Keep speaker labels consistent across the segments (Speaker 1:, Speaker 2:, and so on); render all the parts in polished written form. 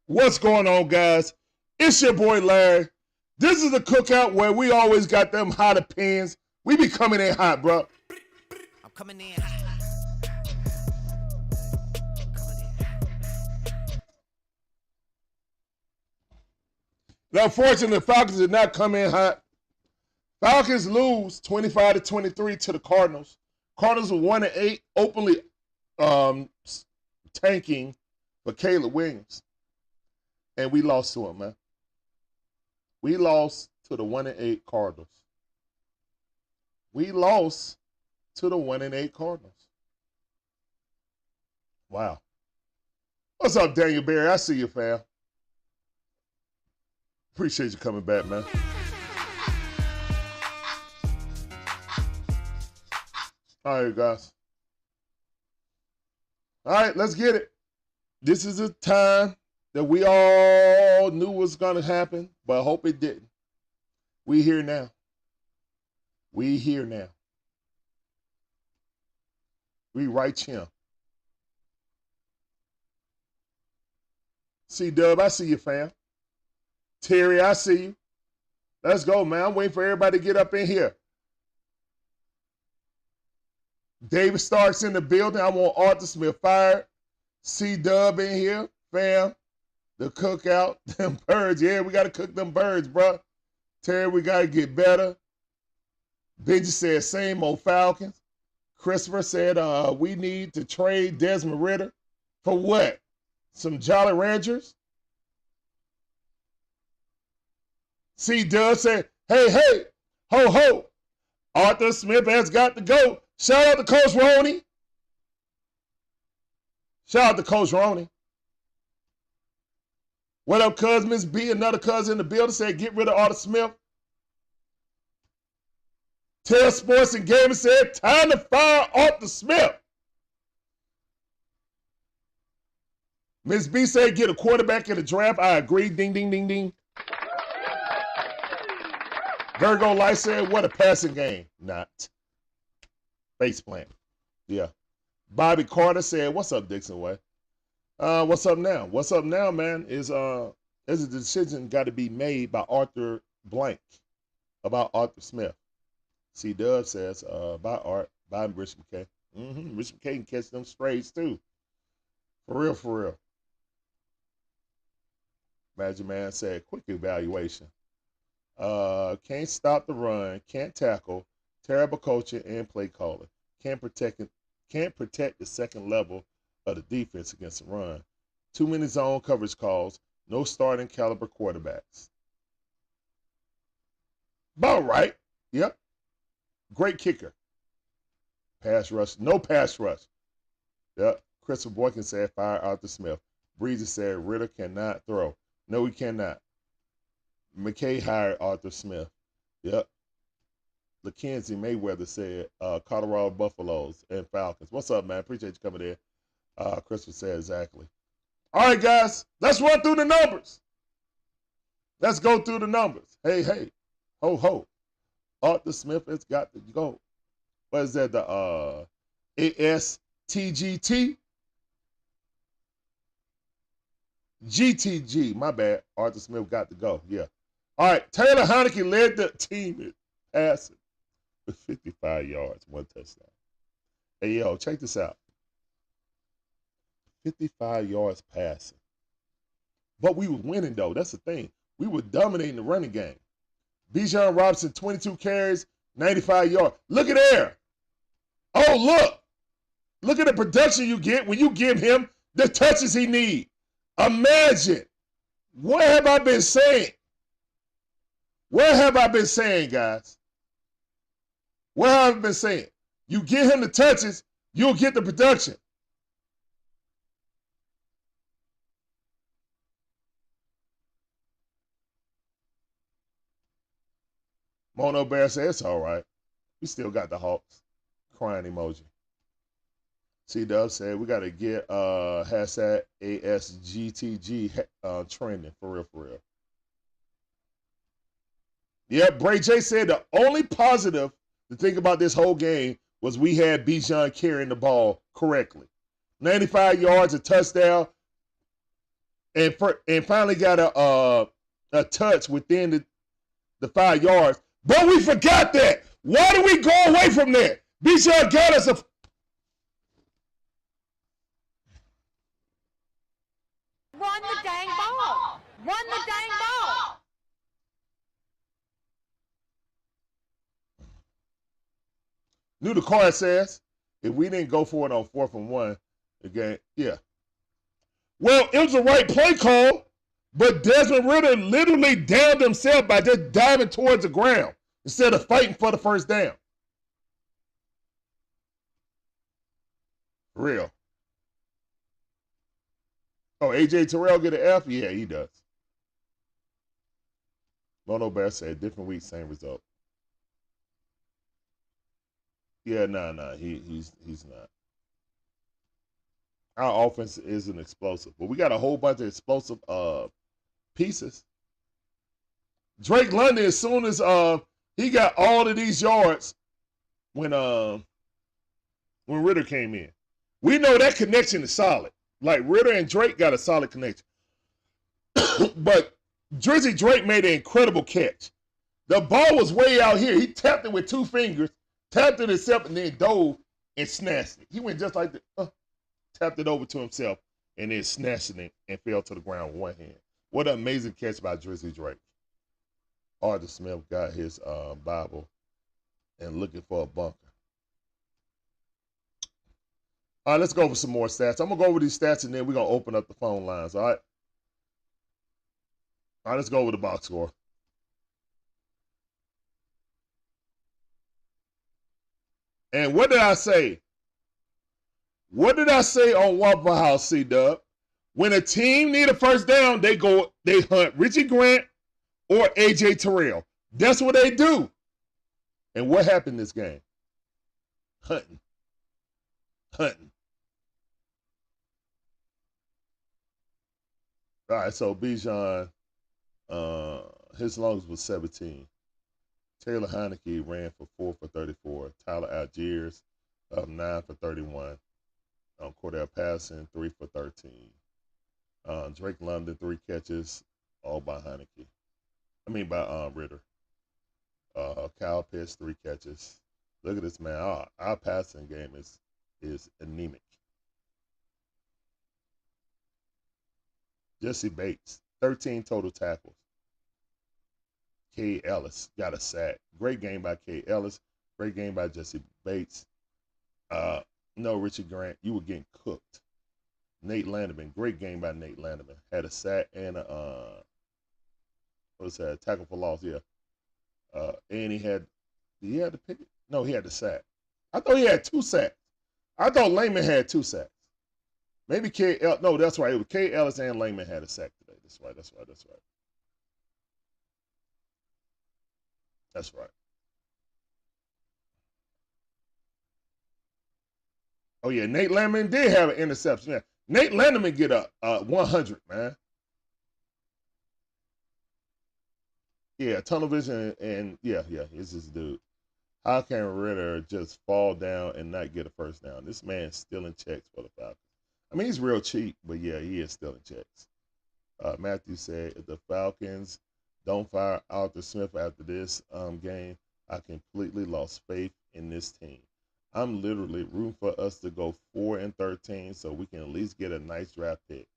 Speaker 1: What's going on, guys? It's your boy Larry. This is the cookout where we always got them hot opinions. We be coming in hot, bro.
Speaker 2: I'm coming in hot.
Speaker 1: Unfortunately, the Falcons did not come in hot. Falcons lose 25-23 to the Cardinals. Cardinals were 1-8, openly tanking for Caleb Williams. And we lost to him, man. We lost to the 1-8 Cardinals. We lost to the 1-8 Cardinals. Wow. What's up, Daniel Berry? I see you, fam. Appreciate you coming back, man. All right, guys. All right, let's get it. This is a time that we all knew was going to happen, but I hope it didn't. We here now. We here now. We right here. C-Dub, I see you, fam. Terry, I see you. Let's go, man. I'm waiting for everybody to get up in here. David Stark's in the building. I want Arthur Smith fired. C-Dub in here, fam. The cookout, them birds. Yeah, we got to cook them birds, bro. Terry, we got to get better. Benji said, same old Falcons. Christopher said, we need to trade Desmond Ridder. For what? Some Jolly Ranchers? C-Dub said, hey, ho, ho. Arthur Smith has got to go. Shout out to Coach Roney. Shout out to Coach Roney. What up, cuz? Miss B, another cousin in the building, said get rid of Arthur Smith. Tell Sports and Gaming said time to fire Arthur Smith. Miss B said get a quarterback in the draft. I agree. Ding, ding, ding, ding. Virgo Light said, what a passing game. Not. Face plant. Yeah. Bobby Carter said, what's up, Dixon Way? What's up now? What's up now, man, is a decision got to be made by Arthur Blank about Arthur Smith. C. Dub says, by Art, by Rich McKay. Rich McKay can catch them strays, too. For real, for real. Magic Man said, quick evaluation. Can't stop the run, can't tackle, terrible coaching and play calling. Can't protect the second level of the defense against the run. Too many zone coverage calls, no starting caliber quarterbacks. About right. Yep. Great kicker. Pass rush, no pass rush. Yep. Christopher Boykin said fire Arthur Smith. Breezy said Ridder cannot throw. No, he cannot. McKay hired Arthur Smith. Yep. Mackenzie Mayweather said Colorado Buffaloes and Falcons. What's up, man? Appreciate you coming in. Christopher said exactly. All right, guys. Let's run through the numbers. Let's go through the numbers. Hey, ho, ho. Arthur Smith has got to go. What is that? The ASTGT? GTG, my bad. Arthur Smith got to go. Yeah. All right. Taylor Heineke led the team in passing with 55 yards, 1 touchdown. Hey, yo, check this out. 55 yards passing. But we were winning, though. That's the thing. We were dominating the running game. Bijan Robinson, 22 carries, 95 yards. Look at there. Oh, look. Look at the production you get when you give him the touches he needs. Imagine. What have I been saying? What have I been saying, guys? What have I been saying? You give him the touches, you'll get the production. Mono Bear said it's all right. We still got the Hawks. Crying emoji. C-Dub said we got to get hashtag ASGTG trending. For real, for real. Yeah, Bray J said the only positive to think about this whole game was we had Bijan carrying the ball correctly. 95 yards, a touchdown. and finally got a touch within the 5 yards. But we forgot that. Why do we go away from that? Bijan got us a.
Speaker 3: Run the dang ball. Run the dang ball.
Speaker 1: Knew the card says if we didn't go for it on 4th and 1 again, yeah. Well, it was the right play call, but Desmond Ridder literally damned himself by just diving towards the ground instead of fighting for the first down. Real. Oh, AJ Terrell get an F? Yeah, he does. Mono Bear said different week, same result. Yeah, nah, he's not. Our offense isn't explosive, but we got a whole bunch of explosive pieces. Drake London, as soon as he got all of these yards when Ridder came in, we know that connection is solid. Like Ridder and Drake got a solid connection, but Drizzy Drake made an incredible catch. The ball was way out here. He tapped it with 2 fingers, tapped it himself, and then dove and snatched it. He went just like that. Tapped it over to himself, and then snatched it and fell to the ground with 1 hand. What an amazing catch by Drizzy Drake. Arthur Smith got his Bible and looking for a bunker. All right, let's go over some more stats. I'm going to go over these stats, and then we're going to open up the phone lines, all right? All right, let's go over the box score. And what did I say? What did I say on Waffle House, C-Dub? When a team need a first down, they hunt Richie Grant or AJ Terrell. That's what they do. And what happened this game? Hunting. All right, so Bijan, his longest was 17. Taylor Heineke ran for 4 for 34. Tyler Algiers, 9 for 31. Cordell Patterson, 3 for 13. Drake London, 3 catches, all by Heineke. By Ridder. Kyle Pitts, 3 catches. Look at this, man. Our passing game is anemic. Jesse Bates, 13 total tackles. K. Ellis got a sack. Great game by K. Ellis. Great game by Jesse Bates. No, Richard Grant, you were getting cooked. Nate Landerman, great game by Nate Landerman. Had a sack and a tackle for loss, yeah. And he had to pick it? No, he had the sack. I thought he had 2 sacks. I thought Lehman had 2 sacks. Maybe no, that's right. It was K. Ellis and Lehman had a sack today. That's right. That's right. Oh, yeah, Nate Landman did have an interception. Yeah. Nate Landman get a 100, man. Yeah, tunnel vision and yeah, it's this dude. How can Ridder just fall down and not get a first down? This man's stealing checks for the Falcons. He's real cheap, but yeah, he is stealing checks. Matthew said, if the Falcons don't fire Arthur Smith after this game, I completely lost faith in this team. I'm literally rooting for us to go 4-13 so we can at least get a nice draft pick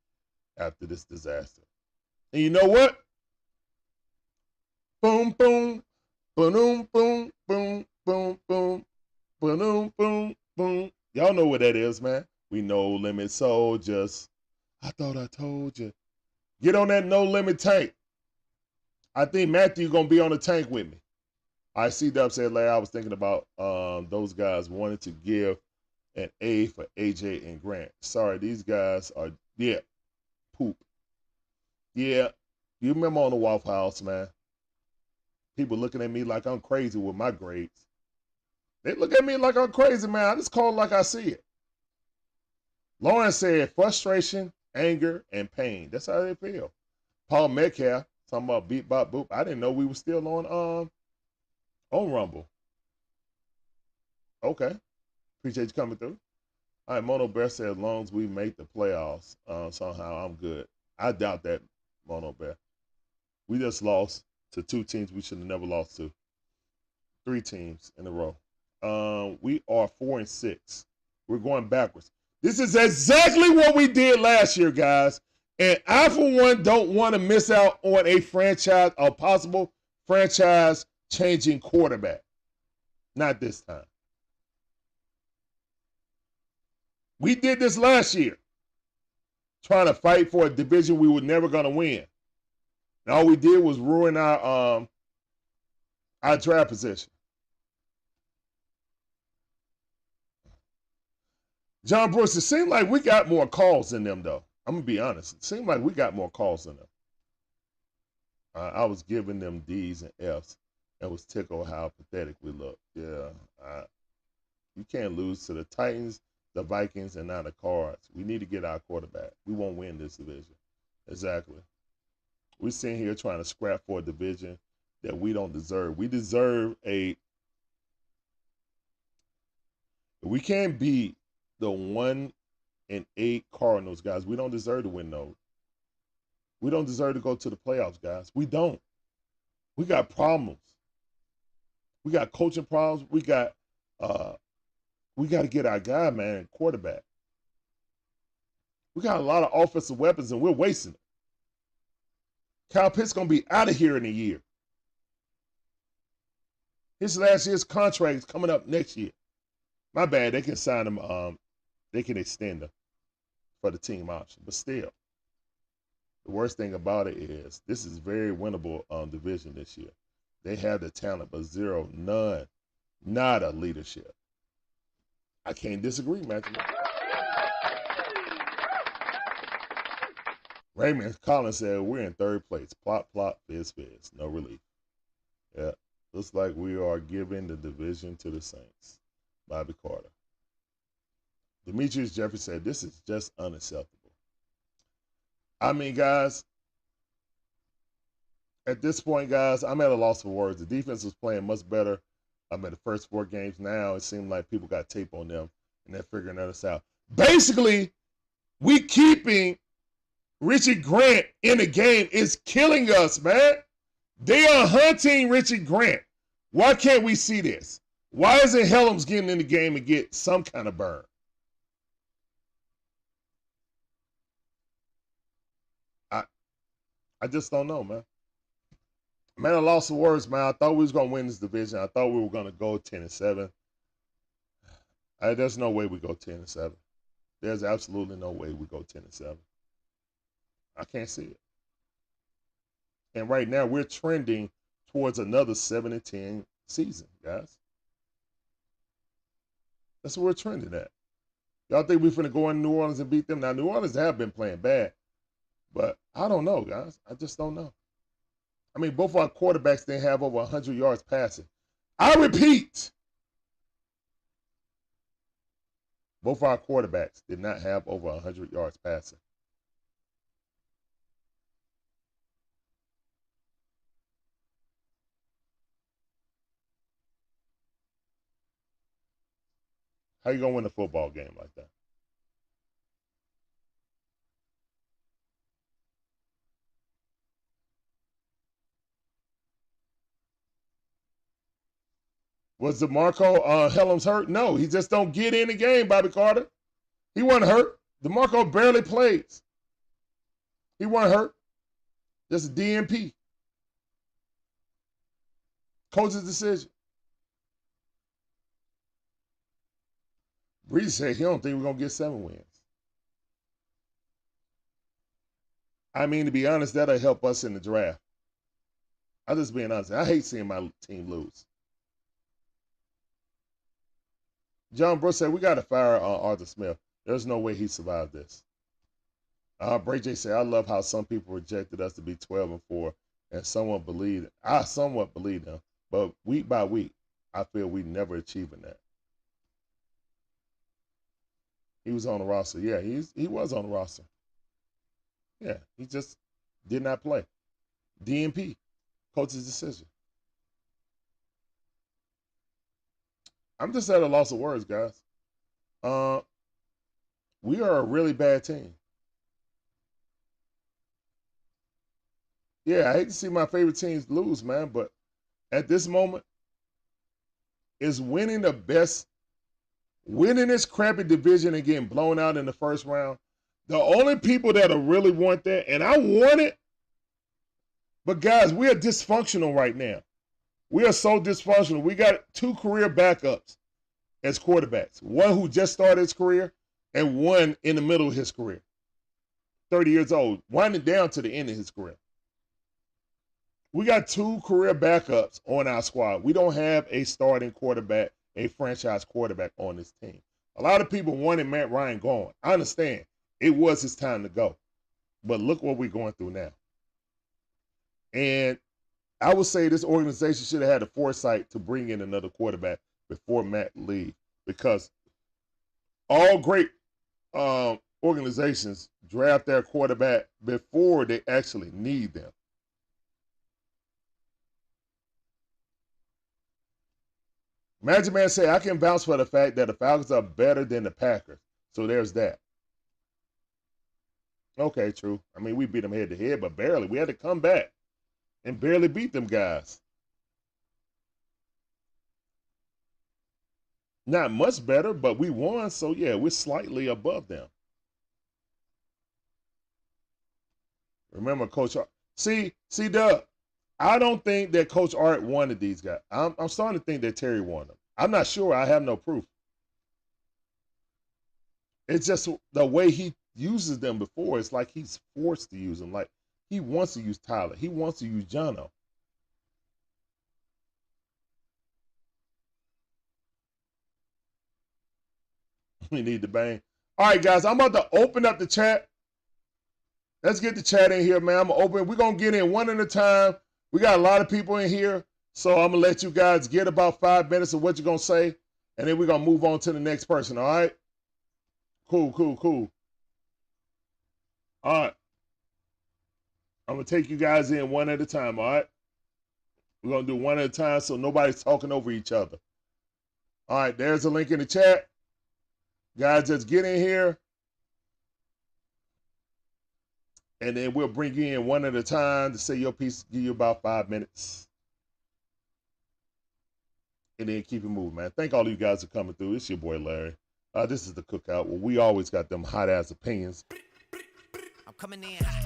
Speaker 1: after this disaster. And you know what? Boom, boom, boom, boom, boom, boom, boom, boom, boom, boom. Y'all know what that is, man. We no limit soldiers. I thought I told you. Get on that no limit tank. I think Matthew gonna be on the tank with me. I see Dub said later I was thinking about those guys wanted to give an A for AJ and Grant. Sorry, these guys are poop. Yeah, you remember on the Waffle House, man. People looking at me like I'm crazy with my grades. They look at me like I'm crazy, man. I just call it like I see it. Lauren said frustration, anger, and pain. That's how they feel. Paul Metcalf talking about beat bop boop. I didn't know we were still on Rumble. Okay. Appreciate you coming through. All right, Mono Bear said as long as we make the playoffs somehow, I'm good. I doubt that, Mono Bear. We just lost to 2 teams we should have never lost to. 3 teams in a row. We are 4-6. We're going backwards. This is exactly what we did last year, guys. And I, for one, don't want to miss out on a possible franchise-changing quarterback. Not this time. We did this last year, trying to fight for a division we were never going to win. And all we did was ruin our draft position. John Brooks, it seemed like we got more calls than them, though. I'm going to be honest. It seemed like we got more calls than them. I was giving them D's and F's and was tickled how pathetic we looked. Yeah, you can't lose to the Titans, the Vikings, and now the Cards. We need to get our quarterback. We won't win this division. Exactly. We're sitting here trying to scrap for a division that we don't deserve. We deserve we can't beat the 1-8 Cardinals, guys. We don't deserve to win those. We don't deserve to go to the playoffs, guys. We don't. We got problems. We got coaching problems. We got to get our guy, man, quarterback. We got a lot of offensive weapons, and we're wasting them. Kyle Pitts going to be out of here in a year. His last year's contract is coming up next year. My bad. They can sign him. They can extend him for the team option. But still, the worst thing about it is this is very winnable division this year. They have the talent, but none, nada leadership. I can't disagree, Matthew. Raymond Collins said, we're in 3rd place. Plop, plop, fizz, fizz. No relief. Yeah, looks like we are giving the division to the Saints. Bobby Carter. Demetrius Jeffrey said, this is just unacceptable. I mean, guys, at this point, guys, I'm at a loss for words. The defense was playing much better at the first 4 games. Now it seemed like people got tape on them, and they're figuring us out. Basically, we keeping Richie Grant in the game is killing us, man. They are hunting Richie Grant. Why can't we see this? Why isn't Helms getting in the game and get some kind of burn? I just don't know, man. Man, I lost the words, man. I thought we was going to win this division. I thought we were going to go 10-7. There's no way we go 10-7. There's absolutely no way we go 10-7. I can't see it. And right now, we're trending towards another 7-10 season, guys. That's what we're trending at. Y'all think we're finna go in New Orleans and beat them? Now, New Orleans have been playing bad. But I don't know, guys. I just don't know. I mean, both our quarterbacks didn't have over 100 yards passing. I repeat, both our quarterbacks did not have over 100 yards passing. How you going to win a football game like that? Was DeMarco Helms hurt? No, he just don't get in the game, Bobby Carter. He wasn't hurt. DeMarco barely plays. He wasn't hurt. Just a DNP. Coach's decision. Breeze said he don't think we're going to get 7 wins. I mean, to be honest, that'll help us in the draft. I'm just being honest. I hate seeing my team lose. John Brooks said, we got to fire Arthur Smith. There's no way he survived this. Bray J said, I love how some people rejected us to be 12-4, and somewhat believed it. I somewhat believe them, but week by week, I feel we never achieving that. He was on the roster. Yeah, he was on the roster. Yeah, he just did not play. DNP, coach's decision. I'm just at a loss of words, guys. We are a really bad team. Yeah, I hate to see my favorite teams lose, man, but at this moment, is winning this crappy division and getting blown out in the first round. The only people that'll really want that, and I want it, but guys, we are dysfunctional right now. We are so dysfunctional. We got 2 career backups as quarterbacks. One who just started his career and one in the middle of his career. 30 years old, winding down to the end of his career. We got 2 career backups on our squad. We don't have a starting quarterback, a franchise quarterback on this team. A lot of people wanted Matt Ryan gone. I understand. It was his time to go. But look what we're going through now. And I would say this organization should have had the foresight to bring in another quarterback before Matt leaves, because all great organizations draft their quarterback before they actually need them. Magic Man said, I can vouch for the fact that the Falcons are better than the Packers. So there's that. Okay, true. I mean, we beat them head to head, but barely. We had to come back and barely beat them guys. Not much better, but we won. So, yeah, we're slightly above them. Remember, Coach Art. See, Doug, I don't think that Coach Art wanted these guys. I'm starting to think that Terry wanted them. I'm not sure. I have no proof. It's just the way he uses them before. It's like he's forced to use them. Like he wants to use Tyler. He wants to use Jono. We need to bang. All right, guys, I'm about to open up the chat. Let's get the chat in here, man. We're going to get in one at a time. We got a lot of people in here, so I'm going to let you guys get about 5 minutes of what you're going to say, and then we're going to move on to the next person, all right? Cool. All right. I'm going to take you guys in one at a time, all right? We're going to do one at a time so nobody's talking over each other. All right, there's a link in the chat. Guys, just get in here. And then we'll bring you in one at a time to say your piece, give you about 5 minutes. And then keep it moving, man. Thank all of you guys for coming through. It's your boy, Larry. This is the Cookout. Well, we always got them hot-ass opinions.
Speaker 2: I'm coming in hot.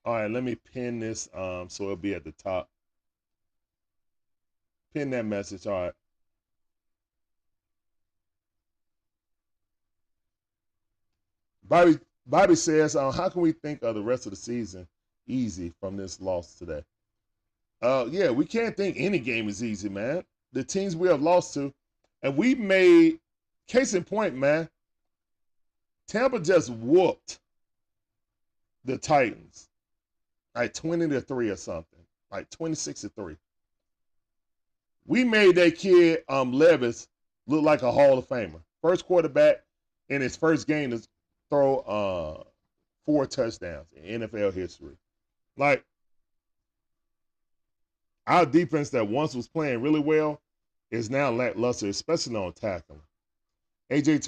Speaker 1: All right, let me pin this so it'll be at the top. Pin that message, all right. Bobby says, how can we think of the rest of the season easy from this loss today? Yeah, we can't think any game is easy, man. The teams we have lost to, and we made, case in point, man, Tampa just whooped the Titans, like 20-3 or something, like 26-3. We made that kid Levis look like a Hall of Famer. First quarterback in his first game to throw 4 touchdowns in NFL history. Like, our defense that once was playing really well is now lackluster, especially on tackling. AJ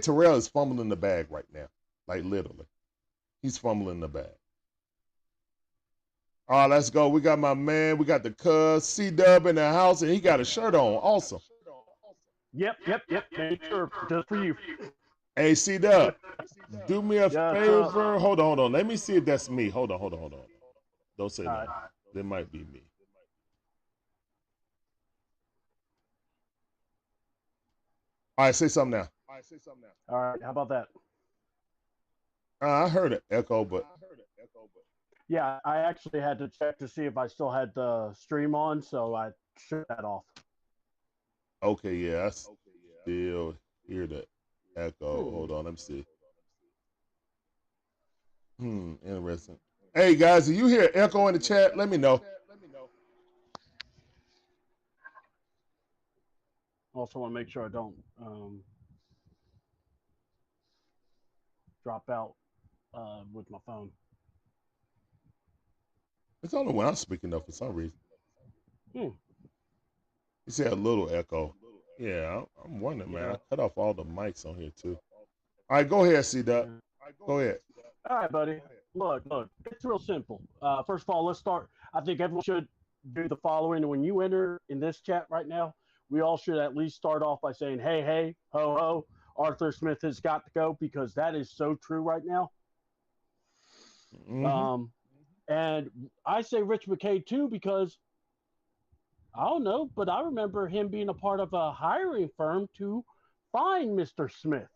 Speaker 1: Terrell is fumbling the bag right now. Like, literally. He's fumbling the bag. All right, let's go. We got my man. We got the cuz C-Dub in the house, and he got a shirt on. Awesome.
Speaker 4: Yep. Make sure, just for you.
Speaker 1: Hey, C-Dub, do me a favor. Hold on. Let me see if that's me. Hold on. Don't say that. That might be me. All right, say something now.
Speaker 4: All right, how about that?
Speaker 1: I heard an echo, but...
Speaker 4: Yeah, I actually had to check to see if I still had the stream on, so I shut that off.
Speaker 1: Okay, yeah, I still hear the echo. Hold on, let me see. Interesting. Hey, guys, do you hear echo in the chat? Let me know.
Speaker 4: Also want to make sure I don't drop out with my phone.
Speaker 1: It's only when I'm speaking up for some reason. You said a little echo. Yeah, I'm wondering, man. I cut off all the mics on here, too. All right, go ahead, C-Duck. Go ahead.
Speaker 4: All right, buddy. Look, it's real simple. First of all, let's start. I think everyone should do the following. When you enter in this chat right now, we all should at least start off by saying, hey, hey, ho, ho, Arthur Smith has got to go, because that is so true right now.
Speaker 1: Mm-hmm.
Speaker 4: And I say Rich McKay too, because I don't know, but I remember him being a part of a hiring firm to find Mr. Smith.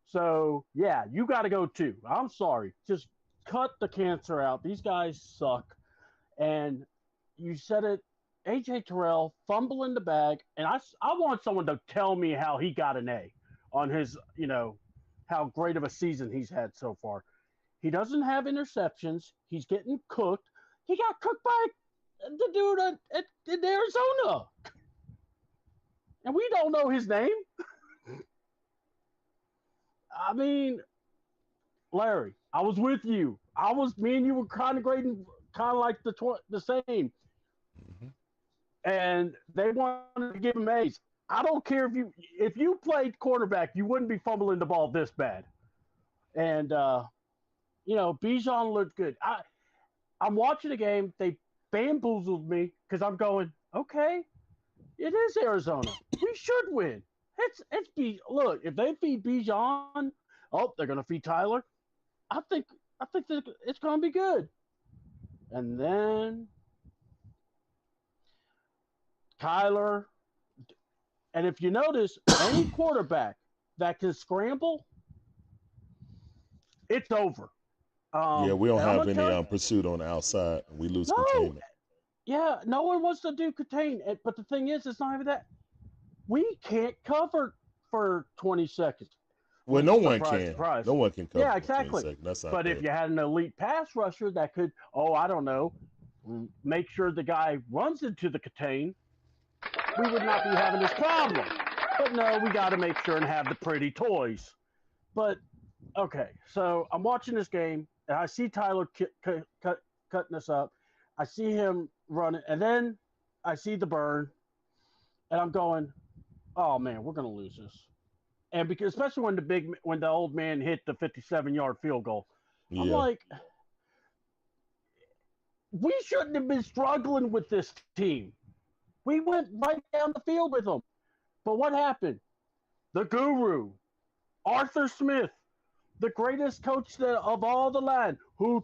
Speaker 4: So, yeah, you got to go too. I'm sorry. Just cut the cancer out. These guys suck. And you said it, A.J. Terrell fumbling the bag. And I want someone to tell me how he got an A on his, how great of a season he's had so far. He doesn't have interceptions. He's getting cooked. He got cooked by the dude in Arizona. And we don't know his name. I mean, Larry, I was with you. Me and you were kind of grading, kind of like the same.
Speaker 1: Mm-hmm.
Speaker 4: And they wanted to give him A's. I don't care if you played quarterback, you wouldn't be fumbling the ball this bad. And Bijan looked good. I'm watching the game. They bamboozled me because I'm going, okay, it is Arizona. We should win. Look, if they feed Bijan, they're gonna feed Tyler. I think that it's gonna be good. And then Kyler, and if you notice, any quarterback that can scramble, it's over.
Speaker 1: We don't have any pursuit on the outside. We lose containment.
Speaker 4: Yeah, no one wants to do contain. But the thing is, it's not even that. We can't cover for 20 seconds.
Speaker 1: Well, no one can.
Speaker 4: Surprise.
Speaker 1: No one can cover.
Speaker 4: Yeah,
Speaker 1: for
Speaker 4: exactly.
Speaker 1: 20 seconds. That's not
Speaker 4: but
Speaker 1: good.
Speaker 4: If you had an elite pass rusher that could, I don't know, make sure the guy runs into the contain, we would not be having this problem. But no, we got to make sure and have the pretty toys. But, okay, so I'm watching this game, and I see Tyler cutting us up. I see him running, and then I see the burn, and I'm going, oh man, we're gonna lose this. And because especially when the old man hit the 57-yard field goal, I'm like, we shouldn't have been struggling with this team. We went right down the field with them. But what happened? The guru, Arthur Smith, the greatest coach of all the land, who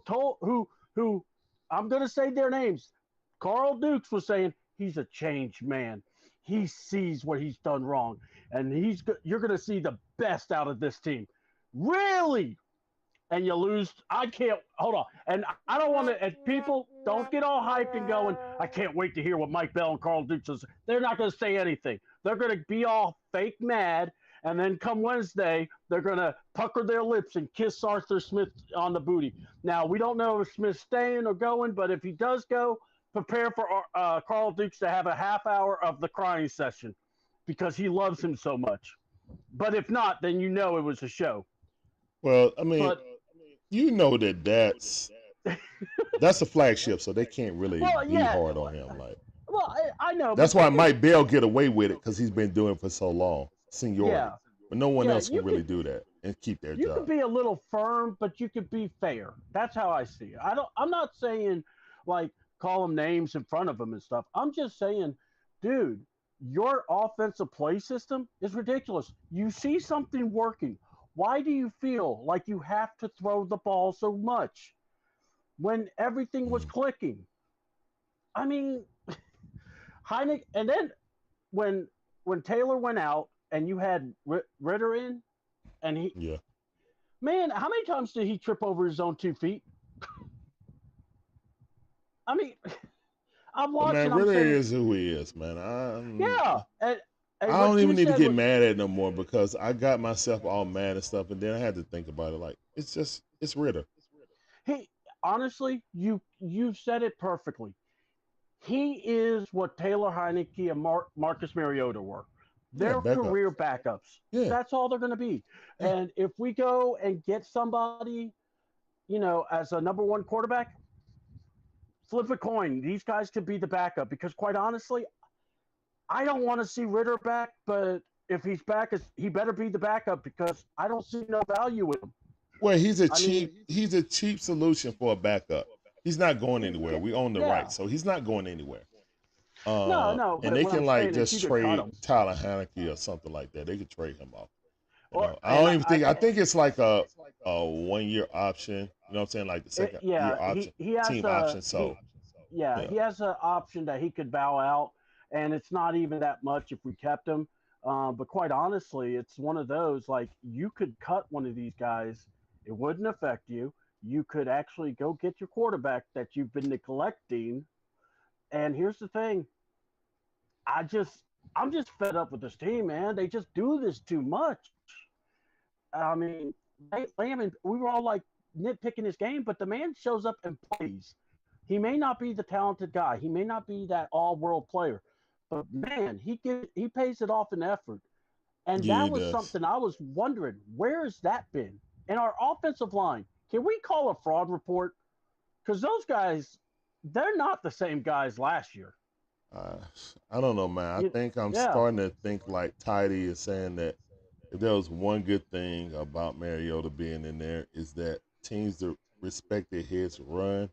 Speaker 4: I'm going to say their names. Carl Dukes was saying he's a changed man. He sees what he's done wrong, and you're going to see the best out of this team. Really? And you lose. I can't – hold on. And I don't want to – people, don't get all hyped and going, I can't wait to hear what Mike Bell and Carl Dukes says. They're not going to say anything. They're going to be all fake mad, and then come Wednesday, they're going to pucker their lips and kiss Arthur Smith on the booty. Now, we don't know if Smith's staying or going, but if he does go, prepare for Carl Dukes to have a half hour of the crying session because he loves him so much. But if not, then you know it was a show.
Speaker 1: Well, I mean, that's a flagship, so they can't really be hard on him.
Speaker 4: Well, I know.
Speaker 1: That's why Mike Bell get away with it because he's been doing it for so long, seniority. Yeah. But no one else can really do that and keep their job.
Speaker 4: You could be a little firm, but you could be fair. That's how I see it. I'm not saying call them names in front of them and stuff. I'm just saying, dude, your offensive play system is ridiculous. You see something working. Why do you feel like you have to throw the ball so much when everything was clicking? I mean, Heinicke, and then when Taylor went out and you had Ritter in, and man, how many times did he trip over his own 2 feet? I mean, I'm watching.
Speaker 1: Man, Ritter is who he is, man.
Speaker 4: I
Speaker 1: don't even need to get mad at no more because I got myself all mad and stuff, and then I had to think about it. It's Ritter.
Speaker 4: Honestly, you said it perfectly. He is what Taylor Heinicke and Marcus Mariota were. They're career backups. Yeah. That's all they're going to be. Yeah. And if we go and get somebody, as a number one quarterback, flip a coin. These guys could be the backup because, quite honestly, I don't want to see Ritter back, but if he's back, he better be the backup because I don't see no value in him.
Speaker 1: Well, he's a
Speaker 4: I mean,
Speaker 1: cheap solution for a backup. He's not going anywhere. We own the
Speaker 4: yeah.
Speaker 1: right, so he's not going anywhere.
Speaker 4: No,
Speaker 1: And
Speaker 4: but
Speaker 1: they
Speaker 4: what
Speaker 1: can
Speaker 4: I'm
Speaker 1: like
Speaker 4: saying is
Speaker 1: just
Speaker 4: you could cut
Speaker 1: trade
Speaker 4: him.
Speaker 1: Tyler Haneke or something like that. They could trade him off.
Speaker 4: Or
Speaker 1: I
Speaker 4: and
Speaker 1: don't even think. I think it's like a 1 year option. You know what I'm saying? Like the second year
Speaker 4: yeah,
Speaker 1: option,
Speaker 4: he has
Speaker 1: team option. So yeah,
Speaker 4: he has an option that he could bow out, and it's not even that much if we kept him. But quite honestly, it's one of those like you could cut one of these guys, it wouldn't affect you. You could actually go get your quarterback that you've been neglecting. And here's the thing, I just I'm just fed up with this team, man. They just do this too much. I mean, we were all like nitpicking his game, but the man shows up and plays. He may not be the talented guy. He may not be that all-world player, but man, he pays it off in effort. And
Speaker 1: yeah,
Speaker 4: that
Speaker 1: he
Speaker 4: was
Speaker 1: does.
Speaker 4: something I was wondering, where has that been? And our offensive line, can we call a fraud report? Because those guys, they're not the same guys last year.
Speaker 1: Uh, I don't know, man. I
Speaker 4: You,
Speaker 1: think I'm
Speaker 4: yeah,
Speaker 1: starting to think like Tidy is saying that if there was one good thing about Mariota being in there is that teams that respected his run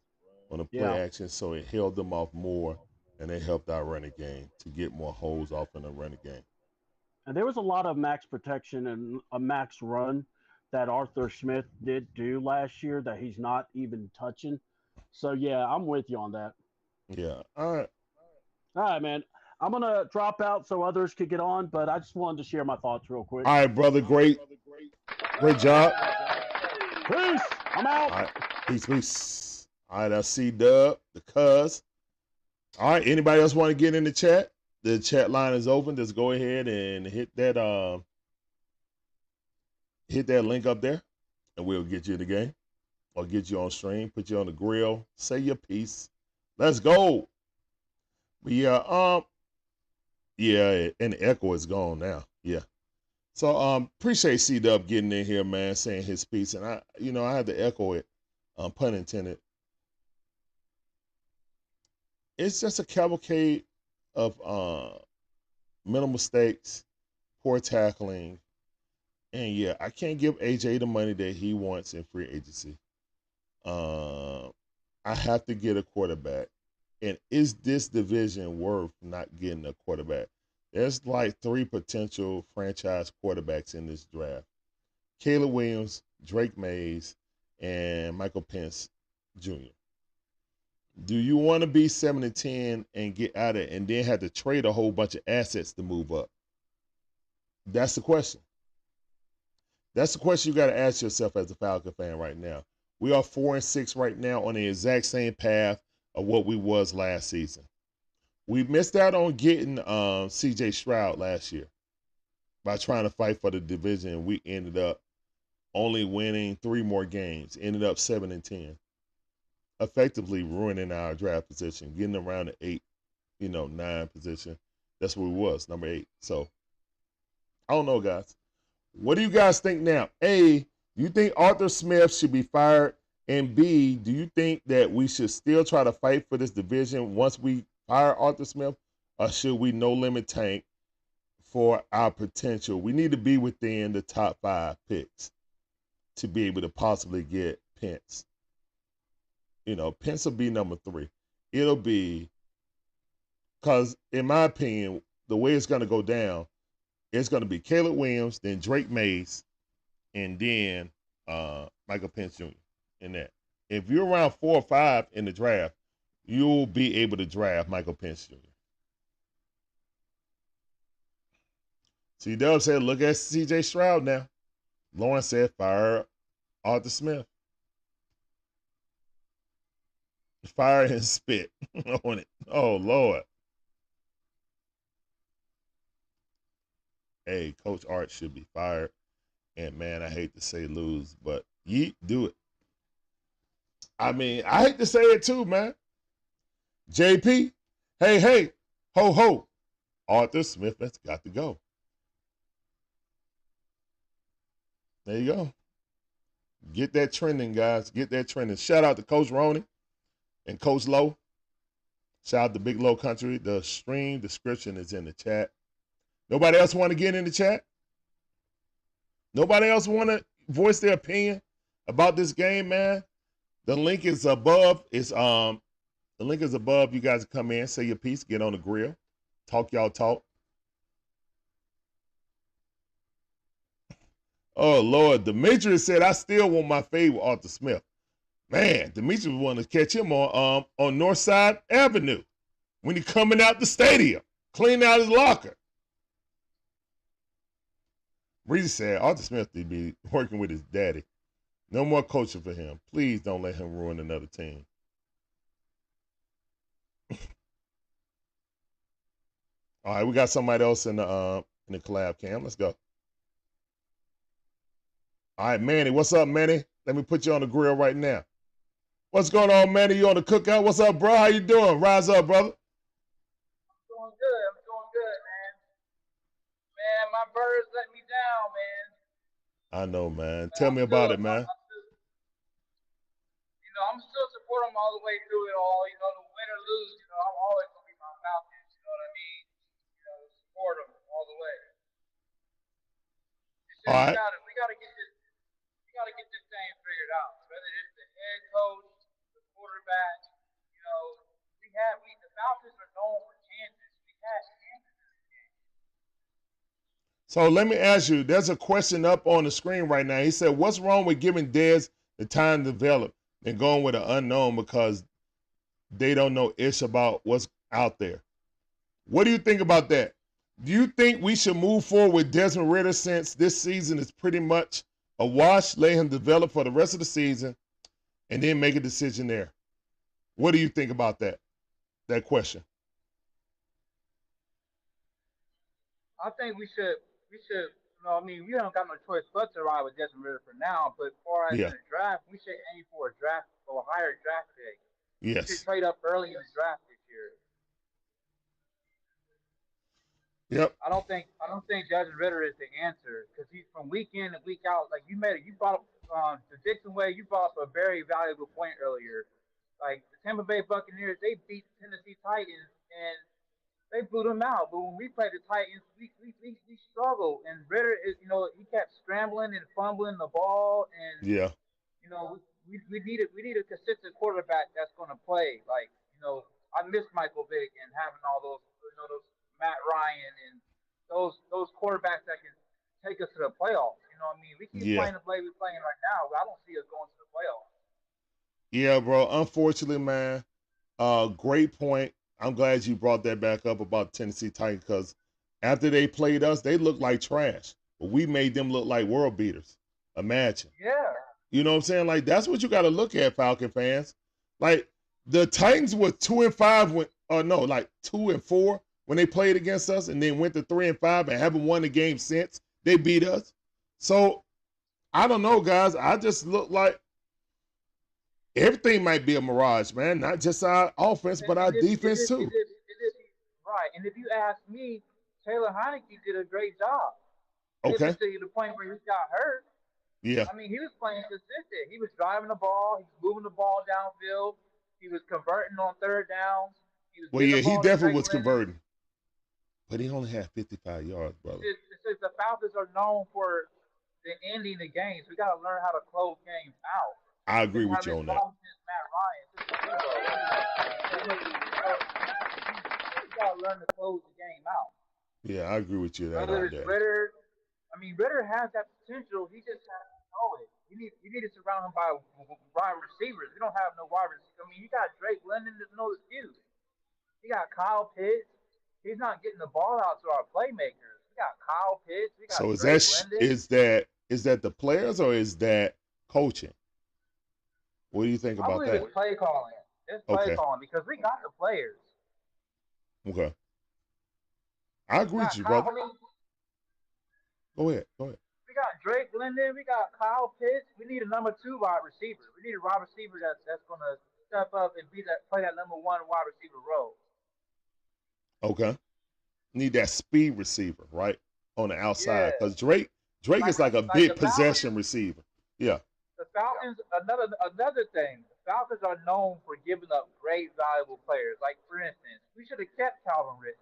Speaker 1: on the play
Speaker 4: yeah.
Speaker 1: action, so it held them off more, and they helped our running game to get more holes off in the running game.
Speaker 4: And there was a lot of max protection and a max run that Arthur Smith did do last year that he's not even touching. So yeah, I'm with you on that.
Speaker 1: Yeah. All right.
Speaker 4: All right, man. I'm gonna drop out so others could get on, but I just wanted to share my thoughts real quick.
Speaker 1: All right, brother. Great job.
Speaker 4: Peace. I'm out.
Speaker 1: All right. Peace. All right, I see Dub, the cuz. All right. Anybody else want to get in the chat? The chat line is open. Just go ahead and hit that link up there, and we'll get you in the game or get you on stream, put you on the grill, say your piece. Let's go. But yeah, and the echo is gone now. Yeah. So appreciate C Dub getting in here, man, saying his piece. And I had to echo it, pun intended. It's just a cavalcade of mental mistakes, poor tackling. And yeah, I can't give AJ the money that he wants in free agency. I have to get a quarterback. And is this division worth not getting a quarterback? There's like 3 potential franchise quarterbacks in this draft. Caleb Williams, Drake Mays, and Michael Pence Jr. Do you want to be 7-10 and get out of it and then have to trade a whole bunch of assets to move up? That's the question. That's the question you got to ask yourself as a Falcon fan right now. We are 4-6 right now on the exact same path of what we was last season. We missed out on getting C.J. Stroud last year by trying to fight for the division. We ended up only winning 3 more games, ended up 7-10, effectively ruining our draft position, getting around the 9 position. That's where we was, number 8. So I don't know, guys. What do you guys think now? A, do you think Arthur Smith should be fired? And B, do you think that we should still try to fight for this division once we fire Arthur Smith? Or should we no limit tank for our potential? We need to be within the top 5 picks to be able to possibly get Pence. Pence will be number 3. It'll be, because in my opinion, the way it's going to go down, it's going to be Caleb Williams, then Drake Mays, and then Michael Pence Jr. in that. If you're around 4 or 5 in the draft, you'll be able to draft Michael Pence Jr. See, Dub said, look at C.J. Stroud now. Lawrence said, fire Arthur Smith. Fire and spit on it. Oh, Lord. Hey, Coach Art should be fired. And, man, I hate to say lose, but yeet, do it. I mean, I hate to say it too, man. JP, hey, ho, ho. Arthur Smith has got to go. There you go. Get that trending, guys. Get that trending. Shout out to Coach Roney and Coach Low. Shout out to Big Low Country. The stream description is in the chat. Nobody else want to get in the chat? Nobody else want to voice their opinion about this game, man? The link is above. The link is above. You guys come in, say your piece, get on the grill, talk y'all talk. Oh Lord, Demetrius said I still want my favorite Arthur Smith. Man, Demetrius wanted to catch him on Northside Avenue when he coming out the stadium, cleaning out his locker. Breezy said Arthur Smith to be working with his daddy. No more coaching for him. Please don't let him ruin another team. All right, we got somebody else in the collab cam. Let's go. All right, Manny. What's up, Manny? Let me put you on the grill right now. What's going on, Manny? You on the cookout? What's up, bro? How you doing? Rise up, brother.
Speaker 5: I'm doing good, man. Man, my birds let me down, man.
Speaker 1: I know, man. Tell me about it, man.
Speaker 5: I'm still supporting them all the way through it all. No win or lose, I'm always going to be my Falcons, you know what I mean? Support them all the way.
Speaker 1: All right.
Speaker 5: We got to get this thing figured out. Whether it's the head coach, the quarterback, the Falcons are known for Kansas. We had Kansas in this game.
Speaker 1: So let me ask you, there's a question up on the screen right now. He said, what's wrong with giving Dez the time to develop and going with an unknown because they don't know ish about what's out there? What do you think about that? Do you think we should move forward with Desmond Ridder since this season is pretty much a wash, let him develop for the rest of the season, and then make a decision there? What do you think about that question?
Speaker 5: I think we should, we don't got no choice but to ride with Desmond Ridder for now, but as far as in the draft, we should aim for a higher draft pick.
Speaker 1: Yes.
Speaker 5: We should trade up early in the draft this year.
Speaker 1: Yep.
Speaker 5: I don't think Desmond Ridder is the answer because he's from week in and week out. Like you brought up the Dixon way. You brought up a very valuable point earlier. Like the Tampa Bay Buccaneers, they beat the Tennessee Titans and they blew them out. But when we played the Titans, we struggled. And Ridder is, he kept scrambling and fumbling the ball. And
Speaker 1: yeah,
Speaker 5: we need a consistent quarterback that's going to play. Like I miss Michael Vick and having all those those Matt Ryan and those quarterbacks that can take us to the playoffs. You know what I mean? We keep playing the play we're playing right now, but I don't see us going to the playoffs.
Speaker 1: Yeah, bro. Unfortunately, man, great point. I'm glad you brought that back up about Tennessee Titans because after they played us, they looked like trash. But we made them look like world beaters. Imagine.
Speaker 5: Yeah.
Speaker 1: You know what I'm saying? Like, that's what you got to look at, Falcon fans. Like, the Titans were 2-5 2-4 when they played against us and then went to 3-5 and haven't won the game since. They beat us. So, I don't know, guys. I just look like everything might be a mirage, man. Not just our offense, but our defense, too.
Speaker 5: Right. And if you ask me, Taylor Heineke did a great job.
Speaker 1: Okay.
Speaker 5: To the point where he got hurt.
Speaker 1: Yeah.
Speaker 5: I mean, he was playing consistent. He was driving the ball. He was moving the ball downfield. He was converting on third downs.
Speaker 1: He definitely was converting. But he only had 55 yards, brother.
Speaker 5: It's the Falcons are known for the ending the games. We got to learn how to close games out.
Speaker 1: I agree with you on that.
Speaker 5: Matt Ryan. We got to learn to close the game out.
Speaker 1: Yeah, I agree with you there.
Speaker 5: Whether it's Ridder, Ridder has that potential. He just has to know it. You need to surround him by wide receivers. We don't have no wide receivers. You got Drake London. There's no excuse. You got Kyle Pitts. He's not getting the ball out to our playmakers. We got Kyle Pitts. We got
Speaker 1: is that the players or is that coaching? What do you think about that?
Speaker 5: It's play calling. It's play calling because we got the players.
Speaker 1: Okay. I agree with you, brother. Go ahead.
Speaker 5: We got Drake London. We got Kyle Pitts. We need a number 2 wide receiver. We need a wide receiver that's going to step up and play that number 1 wide receiver role.
Speaker 1: Okay. Need that speed receiver, right? On the outside. Because Drake is like a big possession receiver. Yeah.
Speaker 5: The Falcons, another thing, the Falcons are known for giving up great, valuable players. Like, for instance, we should have kept Calvin Ridley.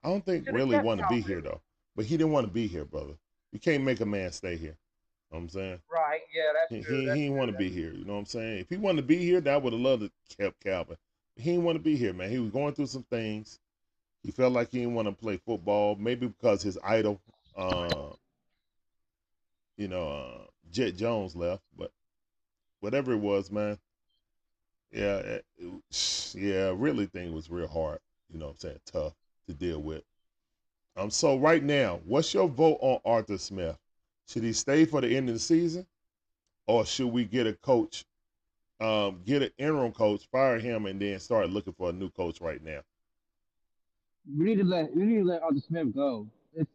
Speaker 1: I don't think
Speaker 5: Should have
Speaker 1: really
Speaker 5: kept
Speaker 1: want to be
Speaker 5: Calvin.
Speaker 1: here though. But he didn't want to be here, brother. You can't make a man stay here. You know what I'm saying?
Speaker 5: Right. Yeah, that's
Speaker 1: He
Speaker 5: true.
Speaker 1: he,
Speaker 5: That's
Speaker 1: he didn't
Speaker 5: true.
Speaker 1: want to be here. You know what I'm saying? If he wanted to be here, that would have loved to kept Calvin. He didn't want to be here, man. He was going through some things. He felt like he didn't want to play football, maybe because his idol, Jet Jones left. But whatever it was, man, yeah, really thing was real hard. You know what I'm saying? Tough to deal with. So right now, what's your vote on Arthur Smith? Should he stay for the end of the season, or should we get a coach, get an interim coach, fire him, and then start looking for a new coach right now?
Speaker 6: We need to let Arthur Smith go.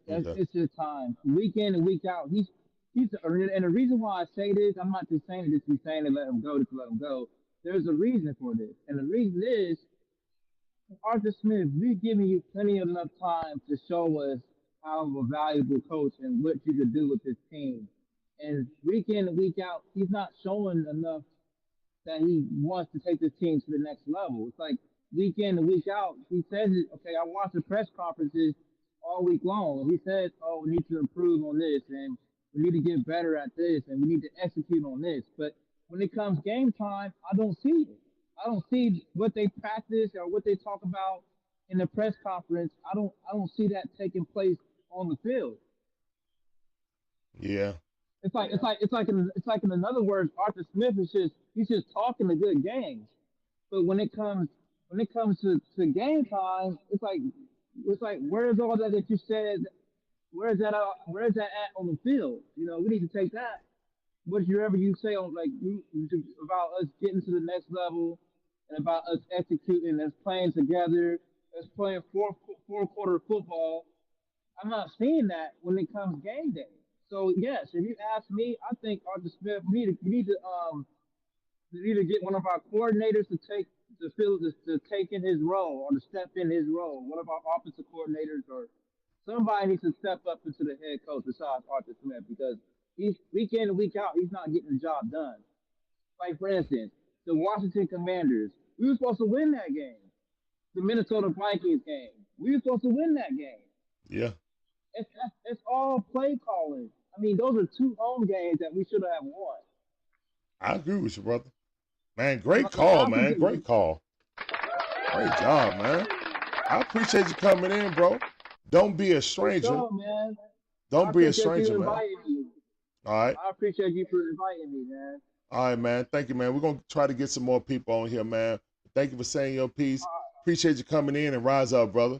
Speaker 1: Okay.
Speaker 6: It's his time. Week in and week out, he's and the reason why I say this, I'm not just saying it just to be saying to let him go, just to let him go. There's a reason for this, and the reason is Arthur Smith. We've given you plenty of enough time to show us how a valuable coach and what you could do with this team. And week in and week out, he's not showing enough that he wants to take this team to the next level. It's like week in and week out, he says it. Okay, I watched the press conferences all week long, and he said, "Oh, we need to improve on this, and we need to get better at this, and we need to execute on this." But when it comes game time, I don't see it. I don't see what they practice or what they talk about in the press conference. I don't see that taking place on the field.
Speaker 1: Yeah.
Speaker 6: It's like in other words, Arthur Smith is just he's just talking a good game. But when it comes to game time, it's like where's all that you said? Where's that at on the field? We need to take that. Whatever you say on about us getting to the next level and about us executing, us playing together, us playing four quarter football. I'm not seeing that when it comes game day. So yes, if you ask me, I think Arthur Smith we need to get one of our coordinators to take in his role or to step in his role. One of our offensive coordinators or somebody needs to step up into the head coach besides Arthur Smith because he's week in and week out he's not getting the job done. Like for instance, the Washington Commanders, we were supposed to win that game. The Minnesota Vikings game, we were supposed to win that game.
Speaker 1: Yeah.
Speaker 6: It's all play calling. I mean, those are two home games that we should have won.
Speaker 1: I agree with you, brother. Man, great
Speaker 6: The
Speaker 1: call,
Speaker 6: Falcons
Speaker 1: man. Great call. Great job, man. I appreciate you coming in, bro. Don't be a stranger.
Speaker 6: Sure, man.
Speaker 1: Don't
Speaker 6: I
Speaker 1: be a
Speaker 6: appreciate
Speaker 1: stranger,
Speaker 6: you
Speaker 1: man.
Speaker 6: inviting me.
Speaker 1: All right.
Speaker 6: I appreciate you for inviting me, man.
Speaker 1: All right, man. Thank you, man. We're going to try to get some more people on here, man. Thank you for saying your piece. Appreciate you coming in and rise up, brother.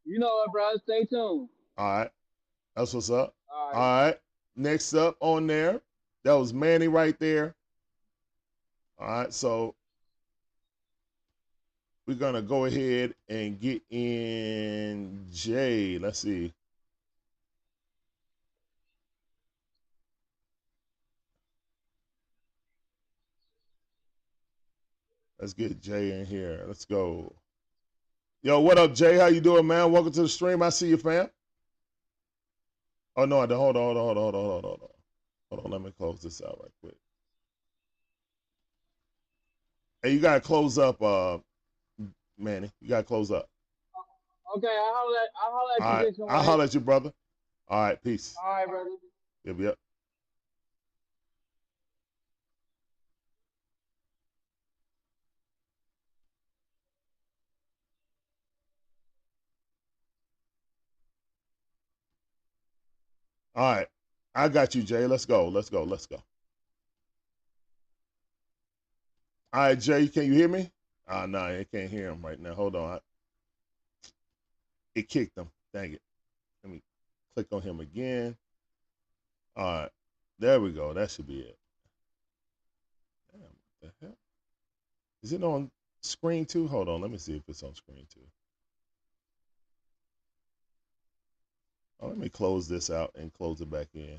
Speaker 6: You know what, bro? Stay tuned.
Speaker 1: All right. That's what's up.
Speaker 6: All right.
Speaker 1: All right. Next up on there, that was Manny right there. All right. So we're going to go ahead and get in Jay. Let's see. Let's get Jay in here. Let's go. Yo, what up, Jay? How you doing, man? Welcome to the stream. I see you, fam. Oh, no, I don't. Hold on. Hold on, let me close this out right quick. Hey, you got to close up, Manny. You got to close up.
Speaker 6: Okay, I'll holler at you.
Speaker 1: All right, I'll holler at you, brother. All right, peace.
Speaker 6: All right, brother.
Speaker 1: Yep. All right. I got you, Jay. Let's go. All right, Jay, can you hear me? No, I can't hear him right now. Hold on. It kicked him. Dang it. Let me click on him again. All right. There we go. That should be it. Damn, what the hell? Is it on screen too? Hold on. Let me see if it's on screen too. Oh, let me close this out and close it back in.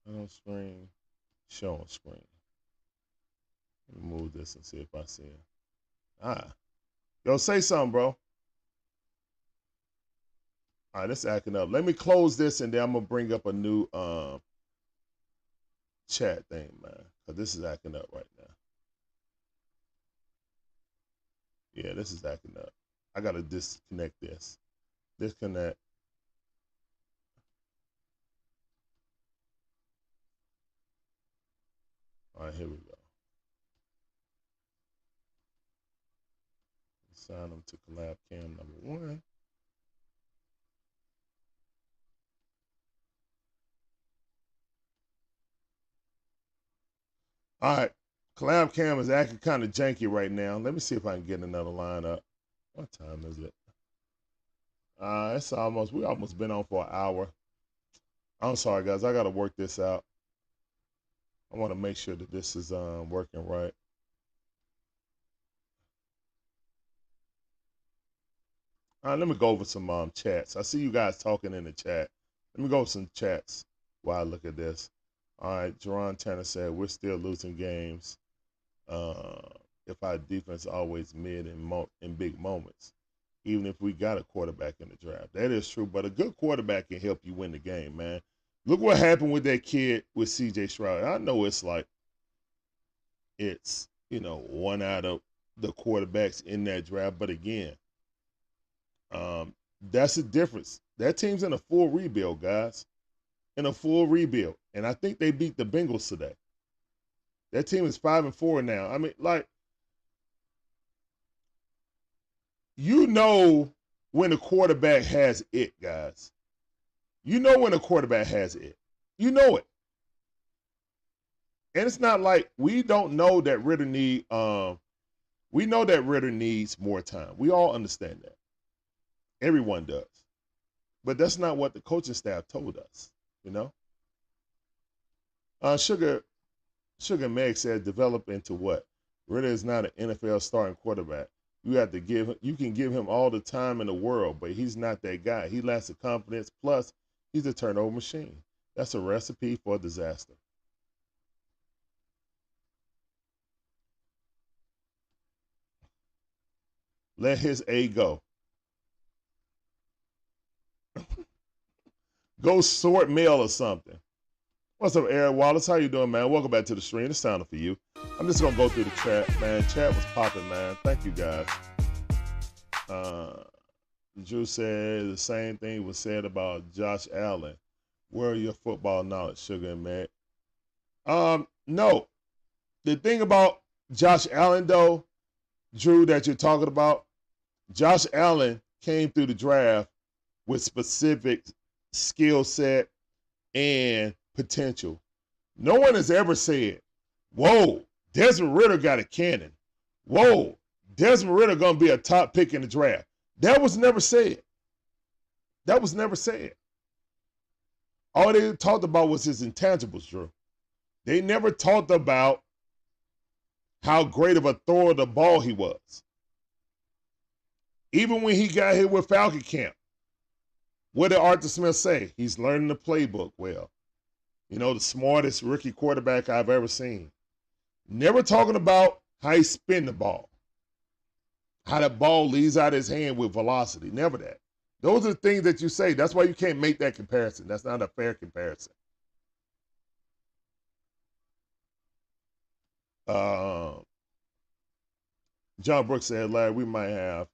Speaker 1: On screen, show on screen. Let me move this and see if I see it. Yo, say something, bro. All right, it's acting up. Let me close this and then I'm gonna bring up a new chat thing, man. Cause this is acting up right now. Yeah, this is acting up. I gotta disconnect this. Disconnect. All right, here we go. Assign them to collab cam number 1. All right, collab cam is acting kind of janky right now. Let me see if I can get another line up. What time is it? We almost been on for an hour. I'm sorry, guys. I got to work this out. I want to make sure that this is working right. All right, let me go over some chats. I see you guys talking in the chat. Let me go over some chats while I look at this. All right, Jerron Tanner said, we're still losing games if our defense always mid in big moments, even if we got a quarterback in the draft. That is true, but a good quarterback can help you win the game, man. Look what happened with that kid with C.J. Stroud. I know it's one out of the quarterbacks in that draft, but again, that's the difference. That team's in a full rebuild, guys. In a full rebuild. And I think they beat the Bengals today. That team is 5-4 now. I mean, you know when a quarterback has it, guys. You know when a quarterback has it. You know it. And it's not like we don't know that Ritter we know that Ritter needs more time. We all understand that. Everyone does. But that's not what the coaching staff told us, you know? Sugar Meg said, develop into what? Ritter is not an NFL starting quarterback. You can give him all the time in the world, but he's not that guy. He lacks the confidence, plus he's a turnover machine. That's a recipe for disaster. Let his A go. Go sort mail or something. What's up, Eric Wallace? How you doing, man? Welcome back to the stream. It's sounding for you. I'm just going to go through the chat, man. Chat was popping, man. Thank you, guys. Drew said the same thing was said about Josh Allen. Where are your football knowledge, Sugar and Matt? No. The thing about Josh Allen, though, Drew, that you're talking about, Josh Allen came through the draft with specific skill set and potential. No one has ever said, whoa, Desmond Ritter got a cannon. Whoa, Desmond Ritter going to be a top pick in the draft. That was never said. That was never said. All they talked about was his intangibles, Drew. They never talked about how great of a thrower of the ball he was. Even when he got here with Falcon Camp, what did Arthur Smith say? He's learning the playbook well. You know, the smartest rookie quarterback I've ever seen. Never talking about how he spin the ball. How that ball leaves out his hand with velocity. Never that. Those are the things that you say. That's why you can't make that comparison. That's not a fair comparison. John Brooks said, Larry, we might have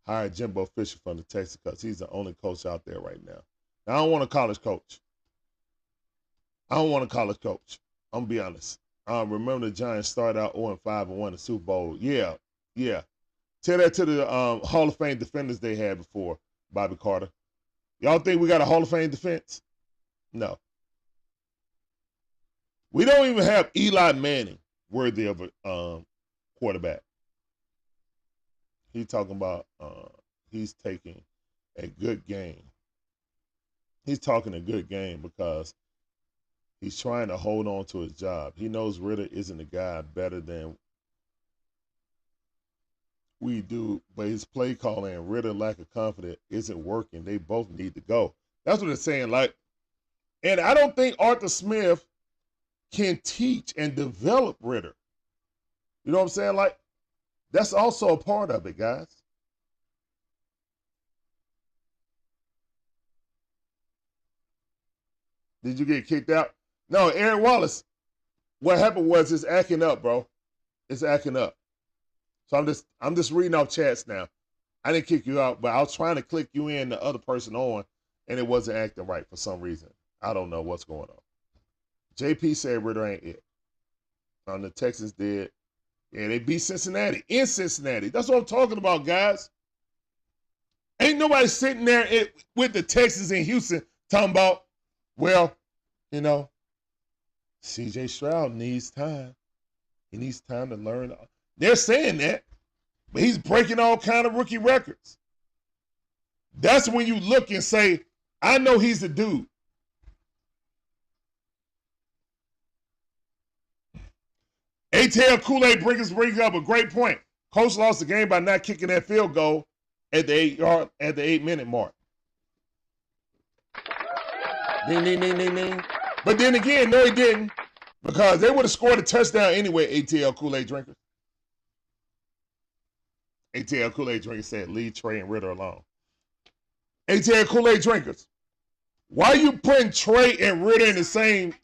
Speaker 1: hired Jimbo Fisher from the Texas because he's the only coach out there right now. Now, I don't want a college coach. I'm going to be honest. Remember the Giants started out 0-5 and won the Super Bowl. Yeah. Tell that to the Hall of Fame defenders they had before, Bobby Carter. Y'all think we got a Hall of Fame defense? No. We don't even have Eli Manning worthy of a quarterback. He's talking about he's taking a good game. He's talking a good game because he's trying to hold on to his job. He knows Ritter isn't a guy better than we do, but his play calling and Ritter lack of confidence isn't working. They both need to go. That's what it's saying. And I don't think Arthur Smith can teach and develop Ritter. You know what I'm saying? That's also a part of it, guys. Did you get kicked out? No, Aaron Wallace. What happened was it's acting up, bro. It's acting up. So I'm just reading off chats now. I didn't kick you out, but I was trying to click you in the other person on, and it wasn't acting right for some reason. I don't know what's going on. JP said Ritter ain't it. The Texans did. Yeah, they beat Cincinnati in Cincinnati. That's what I'm talking about, guys. Ain't nobody sitting there with the Texans in Houston talking about, well, you know, C.J. Stroud needs time. He needs time to learn. They're saying that, but he's breaking all kind of rookie records. That's when you look and say, I know he's the dude. ATL Kool-Aid brings up a great point. Coach lost the game by not kicking that field goal at the 8-minute mark. Ding, ding, ding, ding, ding. But then again, no, he didn't, because they would have scored a touchdown anyway, ATL Kool-Aid drinkers. ATL Kool-Aid drinkers said, leave Trey and Ritter alone. ATL Kool-Aid drinkers, why are you putting Trey and Ritter in the same?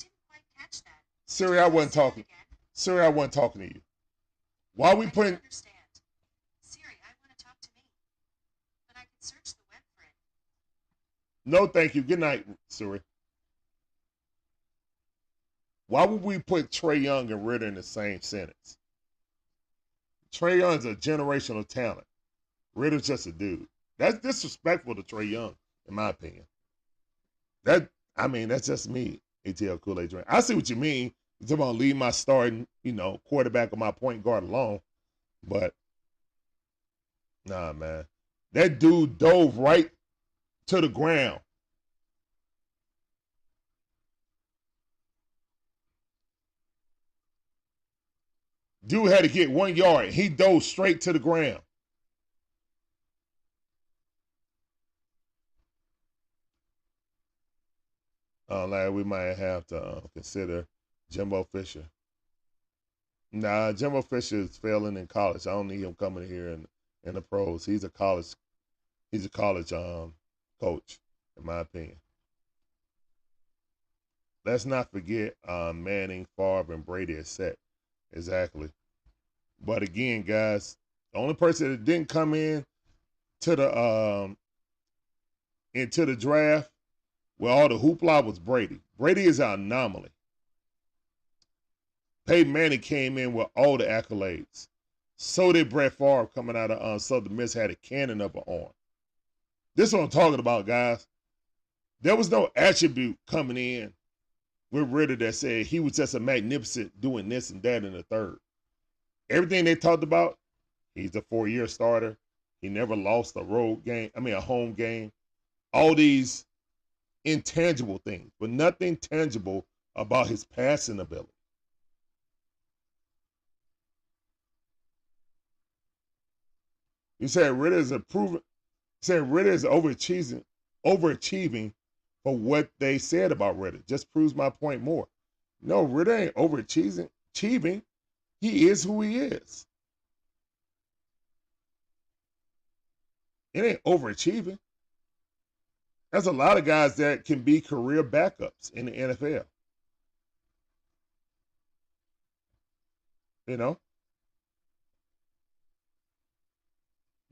Speaker 1: Siri, I wasn't talking. Siri, I wasn't talking to you. Why are we putting?
Speaker 7: Siri, I want to talk to me, but I can search the web for it.
Speaker 1: No, thank you. Good night, Siri. Why would we put Trey Young and Ritter in the same sentence? Trey Young's a generational talent. Ritter's just a dude. That's disrespectful to Trey Young, in my opinion. That's just me, ATL Kool-Aid drink. I see what you mean. You're talking about leave my starting, quarterback or my point guard alone. But, nah, man. That dude dove right to the ground. Dude had to get 1 yard. He dove straight to the ground. Like we might have to consider Jimbo Fisher. Nah, Jimbo Fisher is failing in college. I don't need him coming here in the pros. He's a college coach, in my opinion. Let's not forget Manning, Favre, and Brady is set. Exactly. But again, guys, the only person that didn't come in to the into the draft with all the hoopla was Brady. Brady is an anomaly. Peyton Manning came in with all the accolades. So did Brett Favre coming out of Southern Miss, had a cannon up her arm. This is what I'm talking about, guys. There was no attribute coming in with Ritter that said he was just a magnificent doing this and that and the third. Everything they talked about, he's a 4-year starter. He never lost a home game. All these intangible things, but nothing tangible about his passing ability. You said Ritter is overachieving for what they said about Ritter. Just proves my point more. No, Ritter ain't overachieving. He is who he is. It ain't overachieving. There's a lot of guys that can be career backups in the NFL.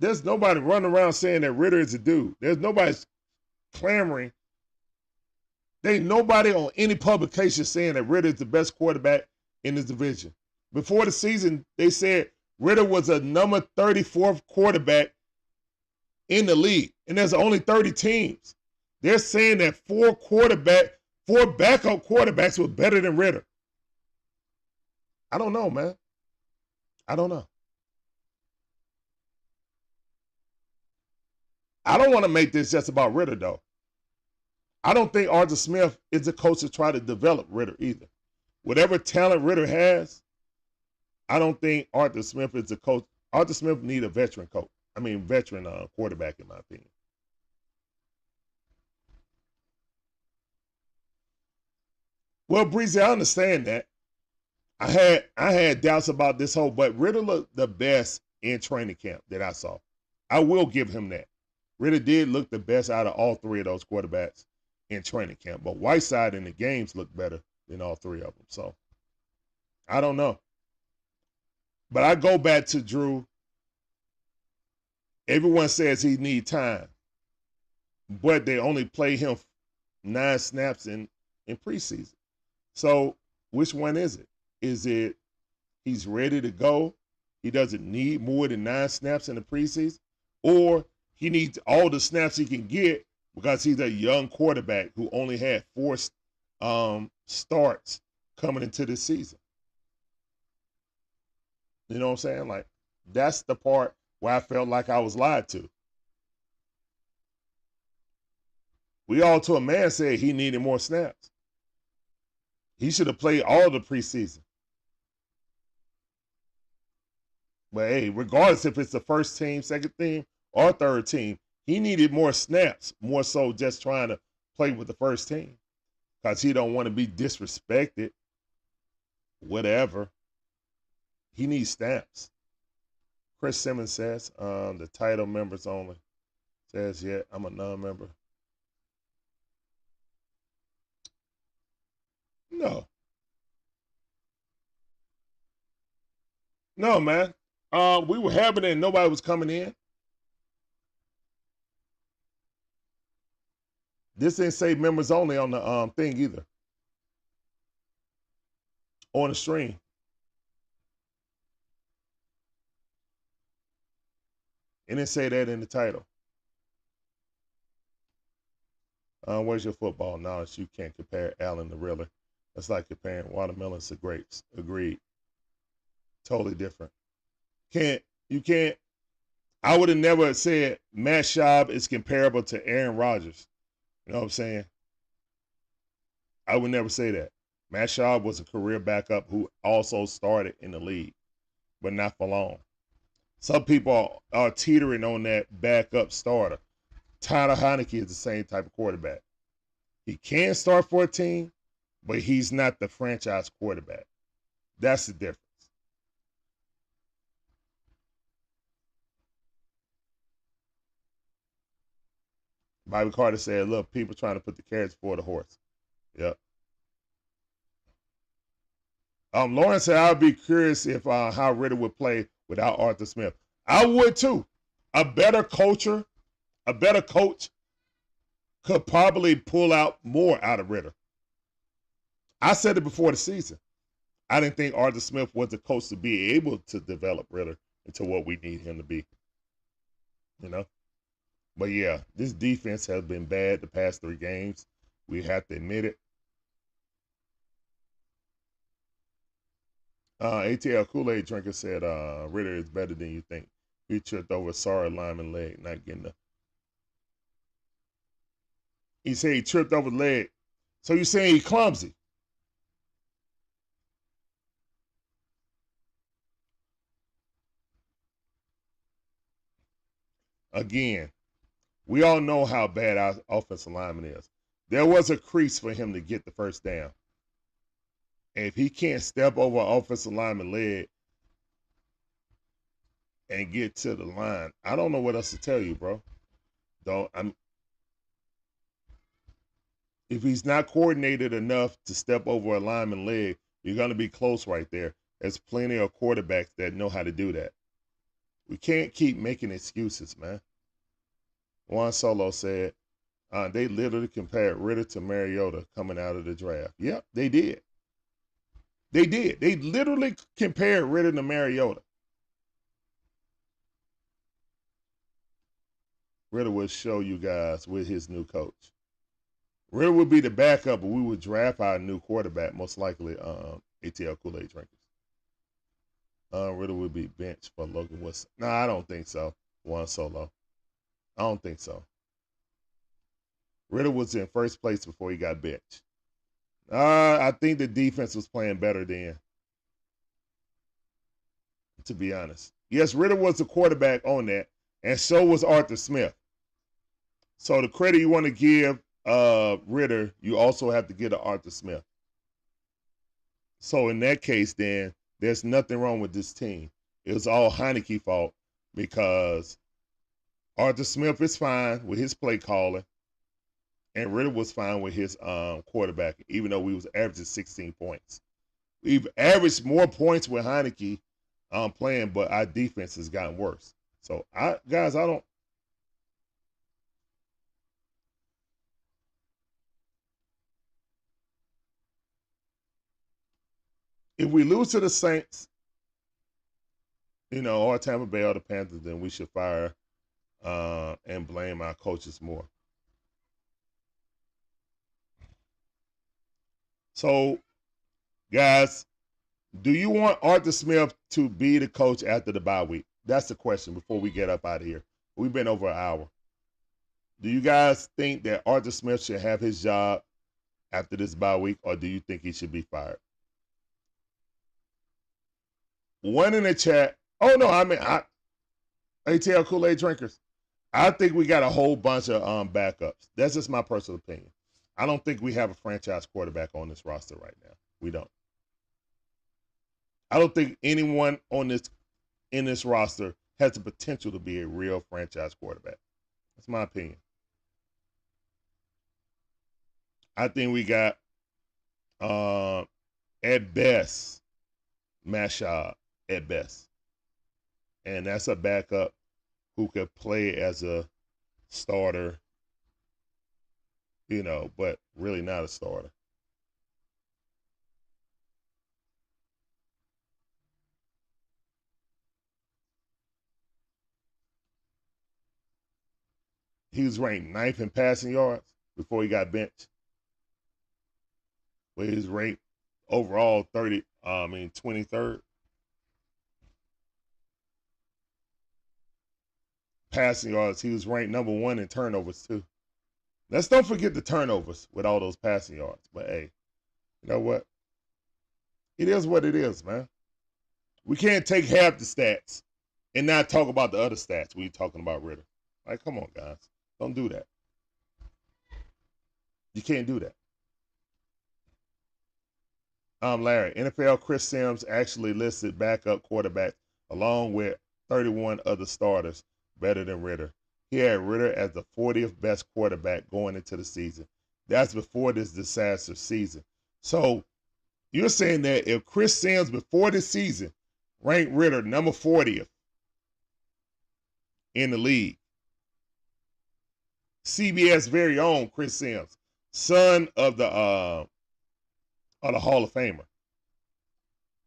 Speaker 1: There's nobody running around saying that Ritter is a dude. There's nobody clamoring. There ain't nobody on any publication saying that Ritter is the best quarterback in this division. Before the season, they said Ritter was a number 34th quarterback in the league, and there's only 30 teams. They're saying that four backup quarterbacks were better than Ritter. I don't know, man. I don't know. I don't want to make this just about Ritter, though. I don't think Arthur Smith is the coach to try to develop Ritter either. Whatever talent Ritter has, I don't think Arthur Smith is the coach. Arthur Smith needs a veteran coach. Veteran quarterback, in my opinion. Well, Breezy, I understand that. I had doubts about this but Ritter looked the best in training camp that I saw. I will give him that. Ritter did look the best out of all three of those quarterbacks in training camp. But Whiteside in the games looked better than all three of them. So, I don't know. But I go back to Drew Everyone says he need time, but they only play him 9 snaps in preseason. So which one is it? Is it he's ready to go? He doesn't need more than 9 snaps in the preseason? Or he needs all the snaps he can get because he's a young quarterback who only had 4 starts coming into this season. You know what I'm saying? Like, that's the part where I felt like I was lied to. We all to a man said he needed more snaps. He should have played all the preseason. But hey, regardless if it's the first team, second team, or third team, he needed more snaps, more so just trying to play with the first team because he don't want to be disrespected, whatever. He needs snaps. Chris Simmons says, the title members only. Says, yeah, I'm a non-member. No. No, man. We were having it and nobody was coming in. This didn't say members only on the thing either. On the stream. It didn't say that in the title. Where's your football knowledge? You can't compare Allen to Riller. That's like comparing watermelons to grapes. Agreed. Totally different. You can't. I would have never said Matt Schaub is comparable to Aaron Rodgers. You know what I'm saying? I would never say that. Matt Schaub was a career backup who also started in the league, but not for long. Some people are teetering on that backup starter. Tyler Heineke is the same type of quarterback. He can start for a team, but he's not the franchise quarterback. That's the difference. Bobby Carter said, look, people trying to put the carriage before the horse. Yep. Lawrence said, I'd be curious if how Ritter would play without Arthur Smith. I would too. A better coach could probably pull out more out of Ritter. I said it before the season. I didn't think Arthur Smith was the coach to be able to develop Ritter into what we need him to be. You know? But yeah, this defense has been bad the past 3 games. We have to admit it. ATL Kool-Aid drinker said Ritter is better than you think. He tripped over a sorry lineman leg, not getting the. He said he tripped over the leg. So you're saying he's clumsy? Again, we all know how bad our offensive lineman is. There was a crease for him to get the first down. And if he can't step over an offensive lineman leg and get to the line, I don't know what else to tell you, bro. If he's not coordinated enough to step over a lineman leg, you're going to be close right there. There's plenty of quarterbacks that know how to do that. We can't keep making excuses, man. Juan Solo said, they literally compared Ritter to Mariota coming out of the draft. Yep, they did. They did. They literally compared Ritter to Mariota. Ritter will show you guys with his new coach. Ritter would be the backup, but we would draft our new quarterback, most likely ATL Kool-Aid drinkers. Ritter would be benched for Logan Wilson. No, I don't think so. Juan Solo. I don't think so. Ritter was in first place before he got benched. I think the defense was playing better then, to be honest. Yes, Ritter was the quarterback on that, and so was Arthur Smith. So the credit you want to give Ritter, you also have to give to Arthur Smith. So in that case, then, there's nothing wrong with this team. It was all Heineke's fault because Arthur Smith is fine with his play calling, and Ritter was fine with his quarterback, even though we was averaging 16 points. We've averaged more points with Heineke playing, but our defense has gotten worse. So guys, I don't. If we lose to the Saints, or Tampa Bay or the Panthers, then we should fire and blame our coaches more. So, guys, do you want Arthur Smith to be the coach after the bye week? That's the question before we get up out of here. We've been over an hour. Do you guys think that Arthur Smith should have his job after this bye week, or do you think he should be fired? One in the chat. Oh, no, ATL Kool-Aid drinkers. I think we got a whole bunch of backups. That's just my personal opinion. I don't think we have a franchise quarterback on this roster right now. We don't. I don't think anyone in this roster has the potential to be a real franchise quarterback. That's my opinion. I think we got, at best, Mashab, at best. And that's a backup who could play as a starter, but really not a starter. He was ranked 9th in passing yards before he got benched. Well, he was ranked overall 23rd. Passing yards, he was ranked number 1 in turnovers too. Let's don't forget the turnovers with all those passing yards. But hey, you know what? It is what it is, man. We can't take half the stats and not talk about the other stats when you're talking about Ritter. Like, come on, guys. Don't do that. You can't do that. Larry, NFL Chris Sims actually listed backup quarterbacks along with 31 other starters better than Ritter. He had Ritter as the 40th best quarterback going into the season. That's before this disaster season. So you're saying that if Chris Sims before this season ranked Ritter number 40th in the league, CBS very own Chris Sims, son of the Hall of Famer,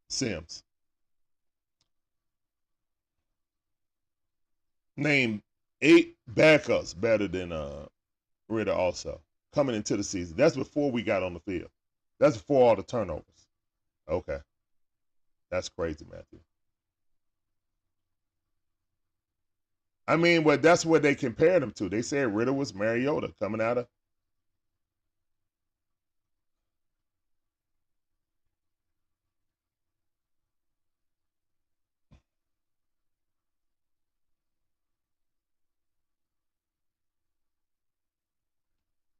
Speaker 1: Sims, named 8 backups better than Ritter also coming into the season. That's before we got on the field. That's before all the turnovers. Okay. That's crazy, Matthew. I mean, but that's what they compared him to. They said Ritter was Mariota coming out of.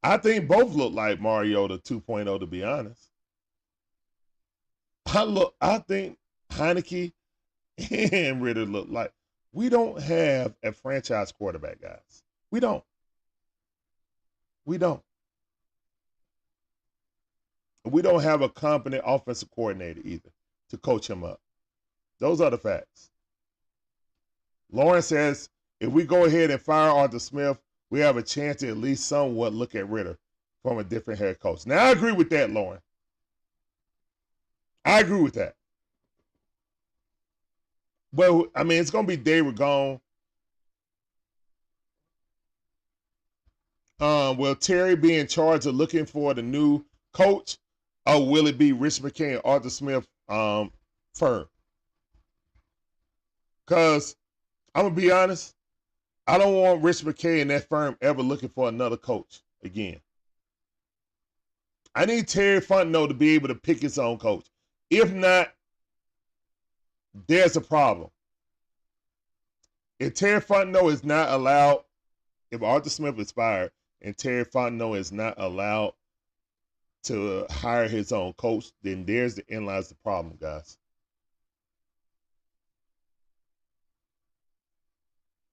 Speaker 1: I think both look like Mariota 2.0, to be honest. I think Heineke and Ritter look like. We don't have a franchise quarterback, guys. We don't. We don't. We don't have a competent offensive coordinator either to coach him up. Those are the facts. Lauren says, if we go ahead and fire Arthur Smith, we have a chance to at least somewhat look at Ritter from a different head coach. Now, I agree with that, Lauren. I agree with that. But, I mean, it's going to be David gone. Will Terry be in charge of looking for the new coach, or will it be Rich McKay and Arthur Smith firm? Because I'm going to be honest, I don't want Rich McKay and that firm ever looking for another coach again. I need Terry Fontenot to be able to pick his own coach. If not, there's a problem. If Terry Fontenot is not allowed, if Arthur Smith is fired and Terry Fontenot is not allowed to hire his own coach, then there's the end lies the problem, guys.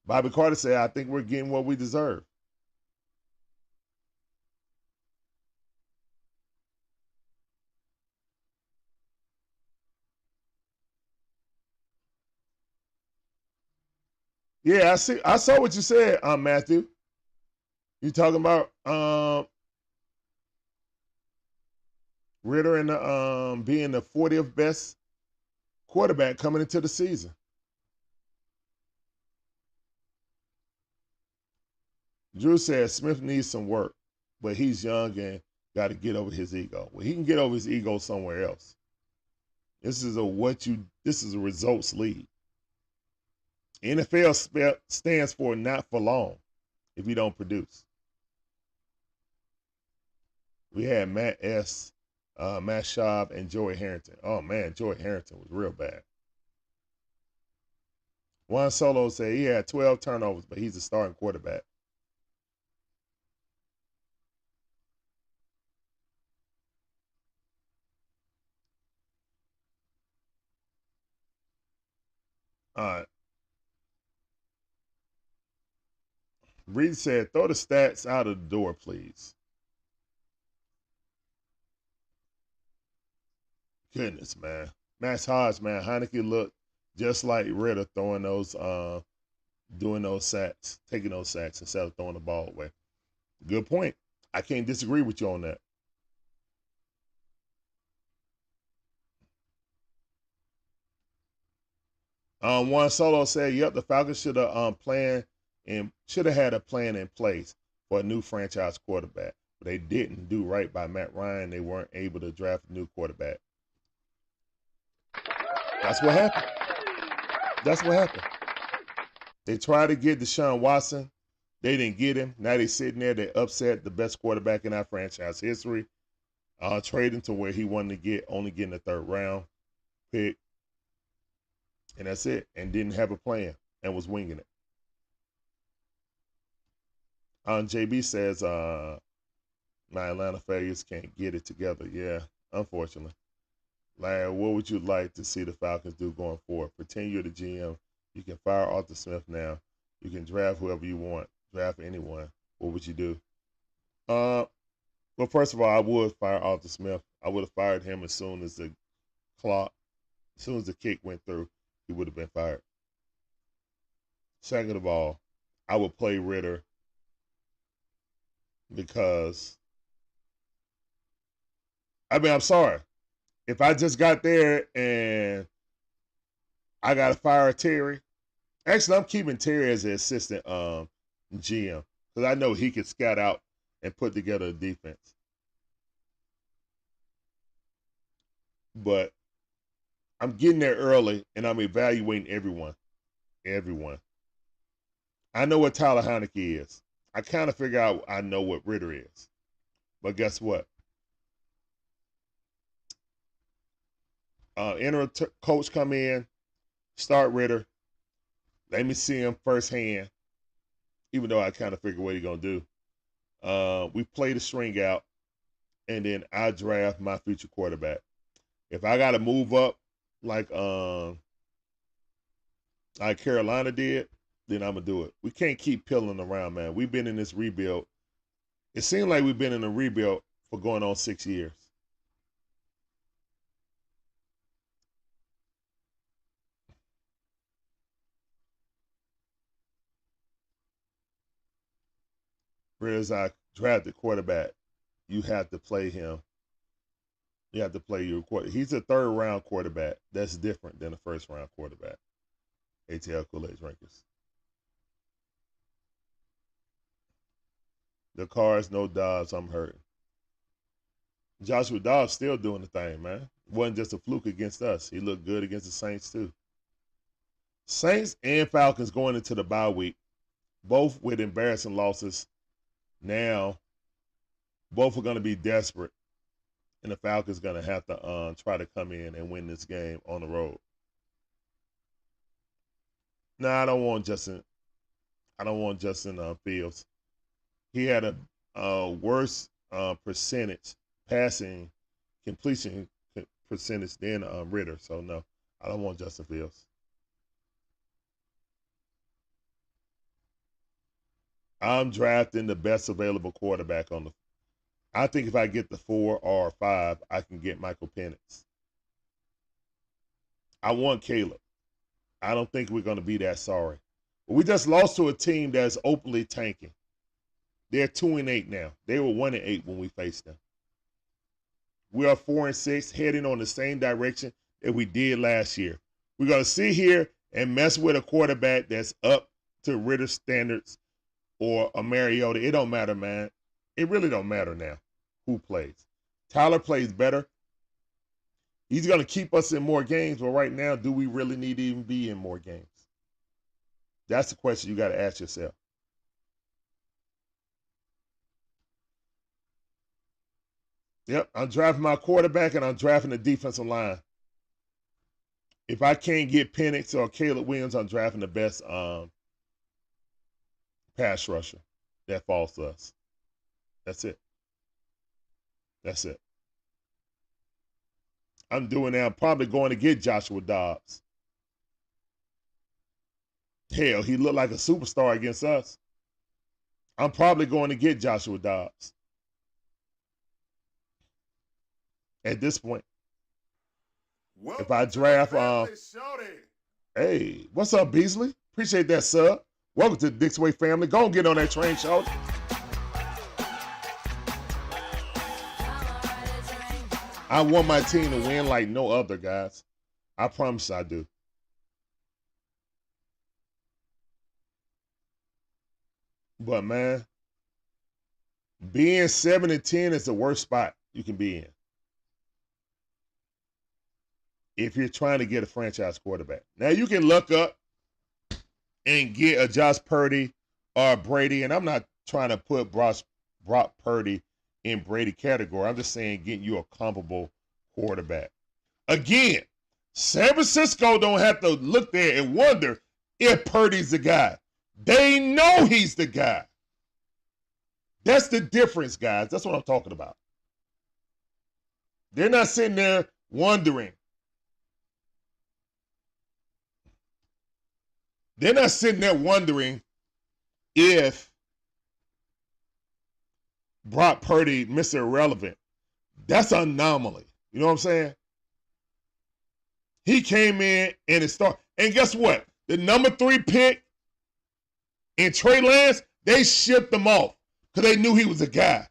Speaker 1: Bobby Carter said, I think we're getting what we deserve. Yeah, I saw what you said, Matthew. You talking about Ritter and being the 40th best quarterback coming into the season. Drew says Smith needs some work, but he's young and got to get over his ego. Well, he can get over his ego somewhere else. This is a results league. NFL stands for not for long if you don't produce. We had Matt S., Matt Schaub, and Joey Harrington. Oh, man, Joey Harrington was real bad. Juan Solo said he had 12 turnovers, but he's a starting quarterback. All right. Reed said, throw the stats out of the door, please. Goodness, man. Max Hodge, man. Heineke looked just like Ritter throwing those, doing those sacks, taking those sacks instead of throwing the ball away. Good point. I can't disagree with you on that. Juan Solo said, yep, the Falcons should have had a plan in place for a new franchise quarterback. But they didn't do right by Matt Ryan. They weren't able to draft a new quarterback. That's what happened. That's what happened. They tried to get Deshaun Watson. They didn't get him. Now they're sitting there. They upset the best quarterback in our franchise history. Trading to where he wanted to get, only getting a third round pick. And that's it. And didn't have a plan and was winging it. JB says, my Atlanta failures can't get it together. Yeah, unfortunately. Like, what would you like to see the Falcons do going forward? Pretend you're the GM. You can fire Arthur Smith now. You can draft whoever you want. Draft anyone. What would you do? Well, first of all, I would fire Arthur Smith. I would have fired him as soon as the kick went through. He would have been fired. Second of all, I would play Ritter because, I'm sorry. If I just got there and I got to fire Terry, actually, I'm keeping Terry as an assistant GM because I know he can scout out and put together a defense. But I'm getting there early and I'm evaluating everyone. Everyone. I know what Tyler Heineke is. I kind of figure out I know what Ritter is. But guess what? Interim coach come in, start Ritter. Let me see him firsthand, even though I kind of figure what he's going to do. We play the string out, and then I draft my future quarterback. If I got to move up like Carolina did, then I'm going to do it. We can't keep pilling around, man. We've been in this rebuild. It seems like we've been in a rebuild for going on 6 years. Whereas I drafted quarterback, you have to play him. You have to play your quarterback. He's a third-round quarterback. That's different than a first-round quarterback. ATL Kool-Aid drinkers. The Cards, no Dobbs, I'm hurting. Joshua Dobbs still doing the thing, man. Wasn't just a fluke against us. He looked good against the Saints, too. Saints and Falcons going into the bye week, both with embarrassing losses. Now, both are going to be desperate, and the Falcons going to have to try to come in and win this game on the road. No, I don't want Justin Fields. He had a worse percentage, passing completion percentage than Ritter. So, no, I don't want Justin Fields. I'm drafting the best available quarterback on the. I think if I get the 4 or 5, I can get Michael Penix. I want Caleb. I don't think we're going to be that sorry. We just lost to a team that's openly tanking. They're 2-8 now. They were 1-8 when we faced them. We are 4-6, heading on the same direction that we did last year. We're going to sit here and mess with a quarterback that's up to Ritter standards or a Mariota. It don't matter, man. It really don't matter now who plays. Tyler plays better. He's going to keep us in more games, but right now, do we really need to even be in more games? That's the question you got to ask yourself. Yep, I'm drafting my quarterback and I'm drafting the defensive line. If I can't get Penix or Caleb Williams, I'm drafting the best pass rusher that falls to us. That's it. That's it. I'm doing that. I'm probably going to get Joshua Dobbs. Hell, he looked like a superstar against us. I'm probably going to get Joshua Dobbs. At this point. If I draft, hey, what's up, Beasley? Appreciate that sub. Welcome to the Dixway family. Go and get on that train, shorty. I want my team to win like no other, guys. I promise I do. But, man, being 7-10 is the worst spot you can be in if you're trying to get a franchise quarterback. Now, you can look up and get a Josh Purdy or Brady, and I'm not trying to put Brock Purdy in Brady category. I'm just saying getting you a comparable quarterback. Again, San Francisco don't have to look there and wonder if Purdy's the guy. They know he's the guy. That's the difference, guys. That's what I'm talking about. They're not sitting there wondering. They're not sitting there wondering if Brock Purdy, Mr. Irrelevant. That's an anomaly. You know what I'm saying? He came in and it started. And guess what? The number 3 pick in Trey Lance, they shipped him off because they knew he was a guy.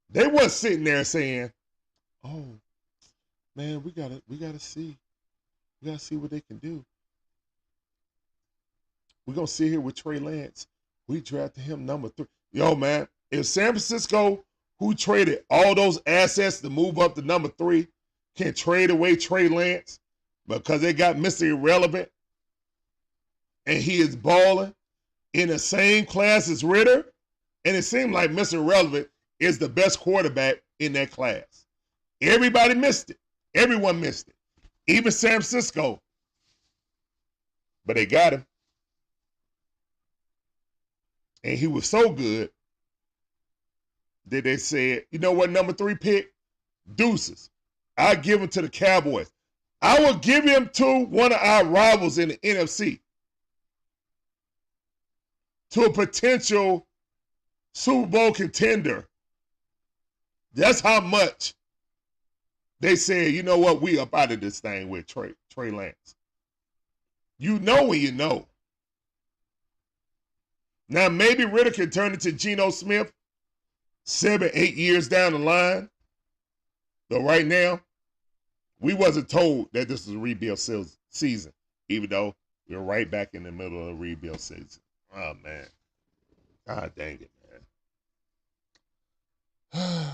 Speaker 1: They wasn't sitting there saying, "Oh, man, we gotta see. We gotta see what they can do. We're gonna sit here with Trey Lance. We drafted him number 3. Yo, man, if San Francisco, who traded all those assets to move up to number 3, can trade away Trey Lance because they got Mr. Irrelevant and he is balling in the same class as Ritter, and it seemed like Mr. Irrelevant is the best quarterback in that class. Everybody missed it. Everyone missed it. Even San Francisco. But they got him. And he was so good that they said, you know what, number 3 pick? Deuces. I'll give him to the Cowboys. I will give him to one of our rivals in the NFC. To a potential Super Bowl contender. That's how much they said, you know what, we up out of this thing with Trey Lance. You know when you know. Now, maybe Ritter can turn into Geno Smith 7-8 years down the line. But right now, we wasn't told that this was a rebuild season, even though we're right back in the middle of a rebuild season. Oh, man. God dang it, man.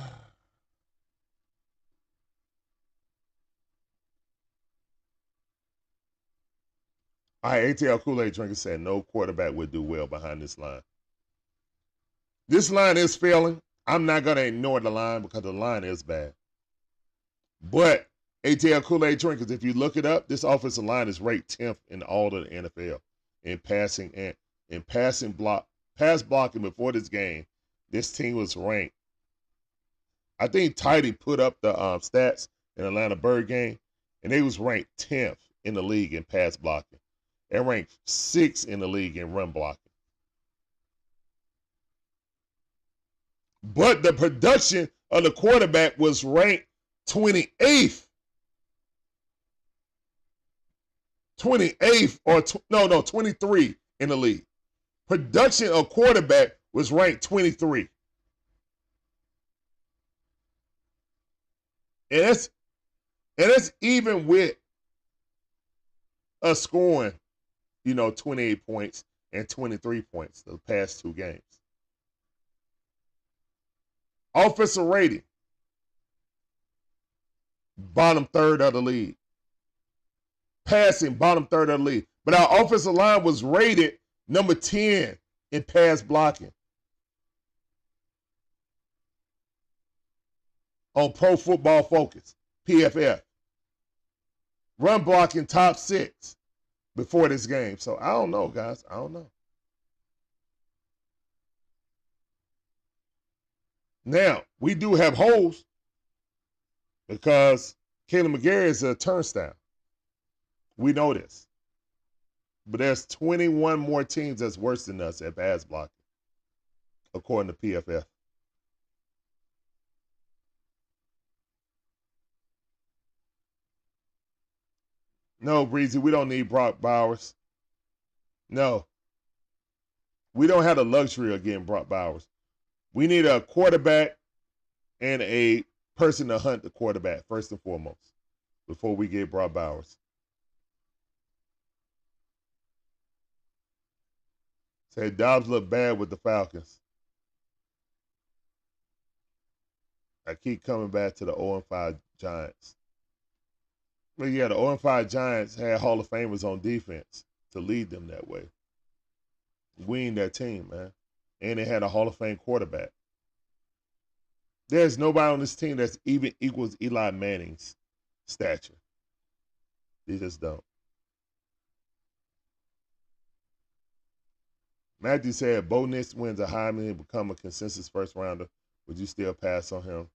Speaker 1: All right, ATL Kool-Aid Drinker said no quarterback would do well behind this line. This line is failing. I'm not going to ignore the line because the line is bad. But ATL Kool-Aid Drinkers, if you look it up, this offensive line is ranked 10th in all of the NFL in passing and in pass blocking before this game. This team was ranked. I think Tidy put up the stats in Atlantabirdgang, and they was ranked 10th in the league in pass blocking. They ranked 6th in the league in run blocking. But the production of the quarterback was ranked 28th 28th or 23 in the league. Production of quarterback was ranked 23. And that's even with us scoring, 28 points and 23 points the past two games. Offensive rating, bottom third of the league. Passing, bottom third of the league. But our offensive line was rated number 10 in pass blocking on Pro Football Focus, PFF. Run blocking top 6 before this game. So I don't know, guys. I don't know. Now, we do have holes because Caleb McGarry is a turnstile. We know this. But there's 21 more teams that's worse than us at pass blocking, according to PFF. No, Breezy, we don't need Brock Bowers. No. We don't have the luxury of getting Brock Bowers. We need a quarterback and a person to hunt the quarterback, first and foremost, before we get Brock Bowers. Say Dobbs look bad with the Falcons. I keep coming back to the 0-5 Giants. But yeah, the 0-5 Giants had Hall of Famers on defense to lead them that way. We ain't that team, man. And they had a Hall of Fame quarterback. There's nobody on this team that's even equals Eli Manning's stature. They just don't. Matthew said, Bo Nix wins a Heisman and become a consensus first rounder. Would you still pass on him?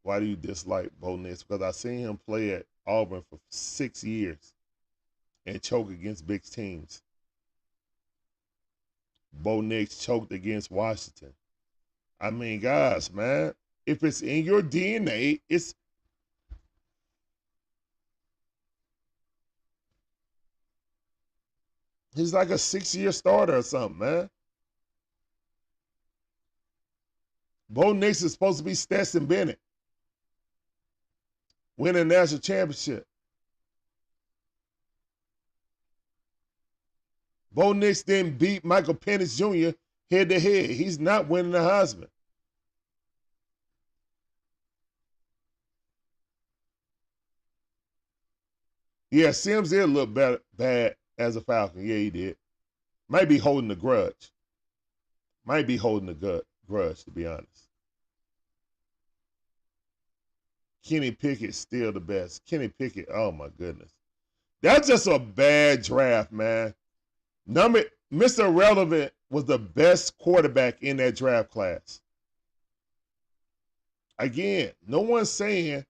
Speaker 1: Why do you dislike Bo Nix? Because I seen him play at Auburn for 6 years and choke against big teams. Bo Nix choked against Washington. I mean, guys, man, if it's in your DNA, he's like a 6-year starter or something, man. Bo Nix is supposed to be Stetson Bennett. Win a national championship. Bo Nix didn't beat Michael Penix Jr. head to head. He's not winning the Heisman. Yeah, Sims did look bad as a Falcon. Yeah, he did. Might be holding a grudge. Might be holding a grudge, to be honest. Kenny Pickett's still the best. Kenny Pickett, oh my goodness. That's just a bad draft, man. Mr. Relevant was the best quarterback in that draft class. Again, no one's saying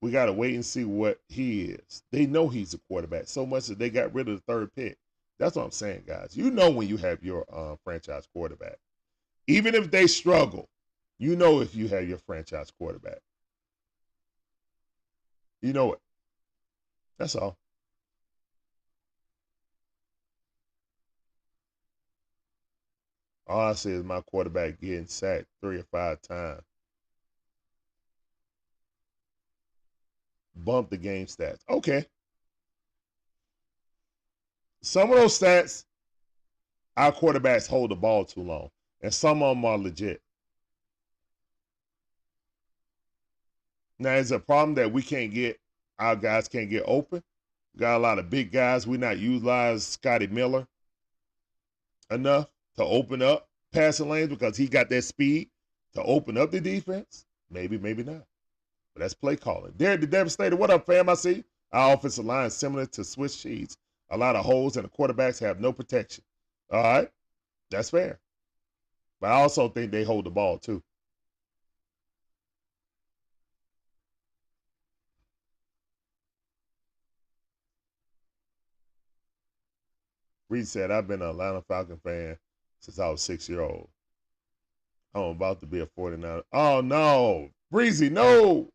Speaker 1: we got to wait and see what he is. They know he's a quarterback so much that they got rid of the third pick. That's what I'm saying, guys. You know when you have your franchise quarterback. Even if they struggle, you know if you have your franchise quarterback. You know it. That's all. All I see is my quarterback getting sacked 3 or 5 times. Bump the game stats. Okay. Some of those stats, our quarterbacks hold the ball too long. And some of them are legit. Now, is it a problem that our guys can't get open? We got a lot of big guys. We're not utilizing Scotty Miller enough to open up passing lanes because he got that speed to open up the defense? Maybe, maybe not. But that's play calling. Derek the Devastator, what up, fam? I see our offensive line is similar to Swiss cheese. A lot of holes, and the quarterbacks have no protection. All right? That's fair. But I also think they hold the ball, too. Reed said, I've been an Atlanta Falcon fan since I was 6-year-old. I'm about to be a 49. Oh, no. Breezy, no.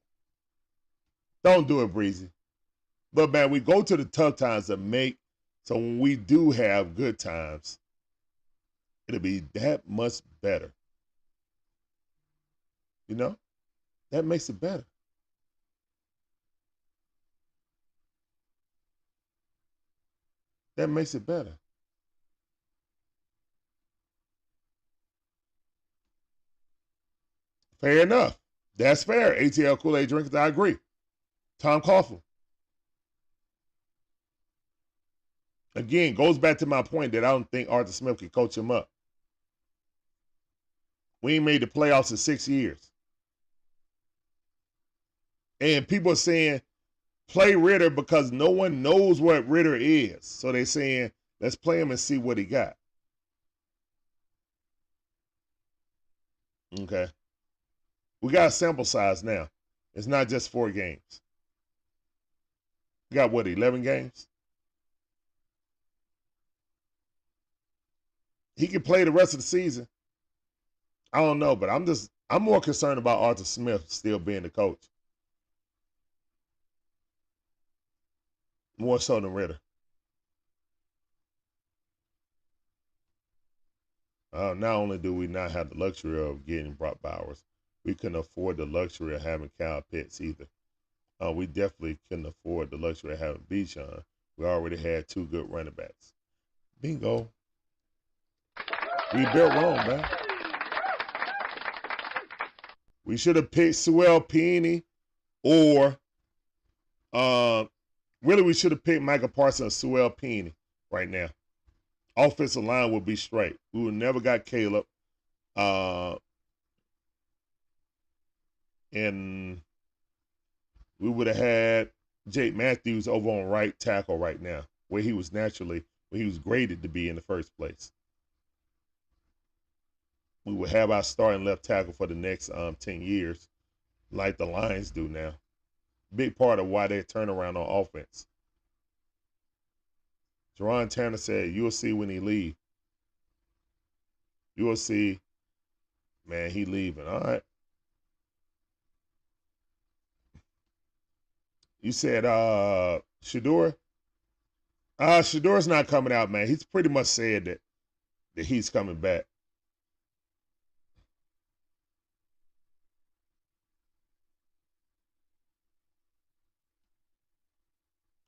Speaker 1: Don't do it, Breezy. But man, we go to the tough times to make so when we do have good times, it'll be that much better. You know? That makes it better. That makes it better. Fair enough. That's fair. ATL Kool-Aid drinkers, I agree. Tom Coughlin. Again, goes back to my point that I don't think Arthur Smith can coach him up. We ain't made the playoffs in 6 years. And people are saying, play Ritter because no one knows what Ritter is. So they're saying, let's play him and see what he got. Okay. We got a sample size now. It's not just 4 games. We got, what, 11 games? He can play the rest of the season. I don't know, but I'm more concerned about Arthur Smith still being the coach. More so than Ritter. Not only do we not have the luxury of getting Brock Bowers, we couldn't afford the luxury of having Kyle Pitts either. We definitely couldn't afford the luxury of having Bijan. We already had 2 good running backs. Bingo. We built wrong, man. We should have picked Sewell Peeny or really we should have picked Michael Parsons or Sewell Peeny right now. Offensive line would be straight. We would never got Caleb. And we would have had Jake Matthews over on right tackle right now, where he was graded to be in the first place. We would have our starting left tackle for the next 10 years, like the Lions do now. Big part of why they turn around on offense. Jerron Tanner said, you'll see when he leave. You will see, man, he leaving. All right. You said Shador? Shador's not coming out, man. He's pretty much said that he's coming back.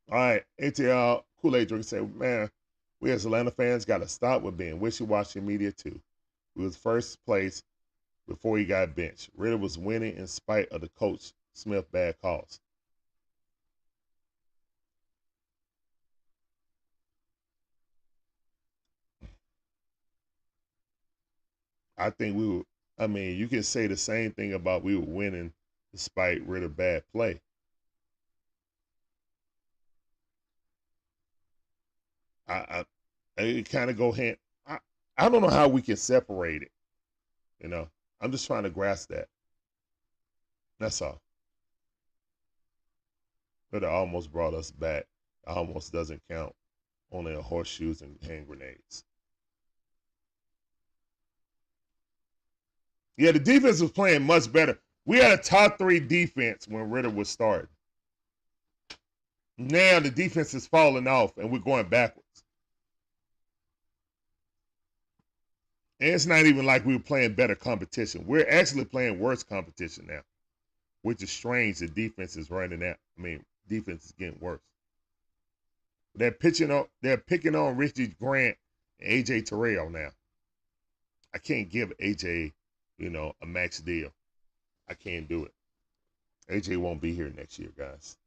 Speaker 1: All right, ATL Kool-Aid drinker said, man, we as Atlanta fans got to stop with being wishy-washy media too. We was first place before he got benched. Ritter was winning in spite of the coach Smith bad calls. I think you can say the same thing about we were winning despite Ritter bad play. It kind of go hand. I don't know how we can separate it. You know, I'm just trying to grasp that. That's all. But it almost brought us back. Almost doesn't count. Only a horseshoes and hand grenades. Yeah, the defense was playing much better. We had a top 3 defense when Ritter was starting. Now the defense is falling off and we're going backwards. And it's not even like we were playing better competition. We're actually playing worse competition now, which is strange. The defense is running out. Defense is getting worse. They're picking on Richie Grant and AJ Terrell now. I can't give AJ, a max deal. I can't do it. AJ won't be here next year, guys.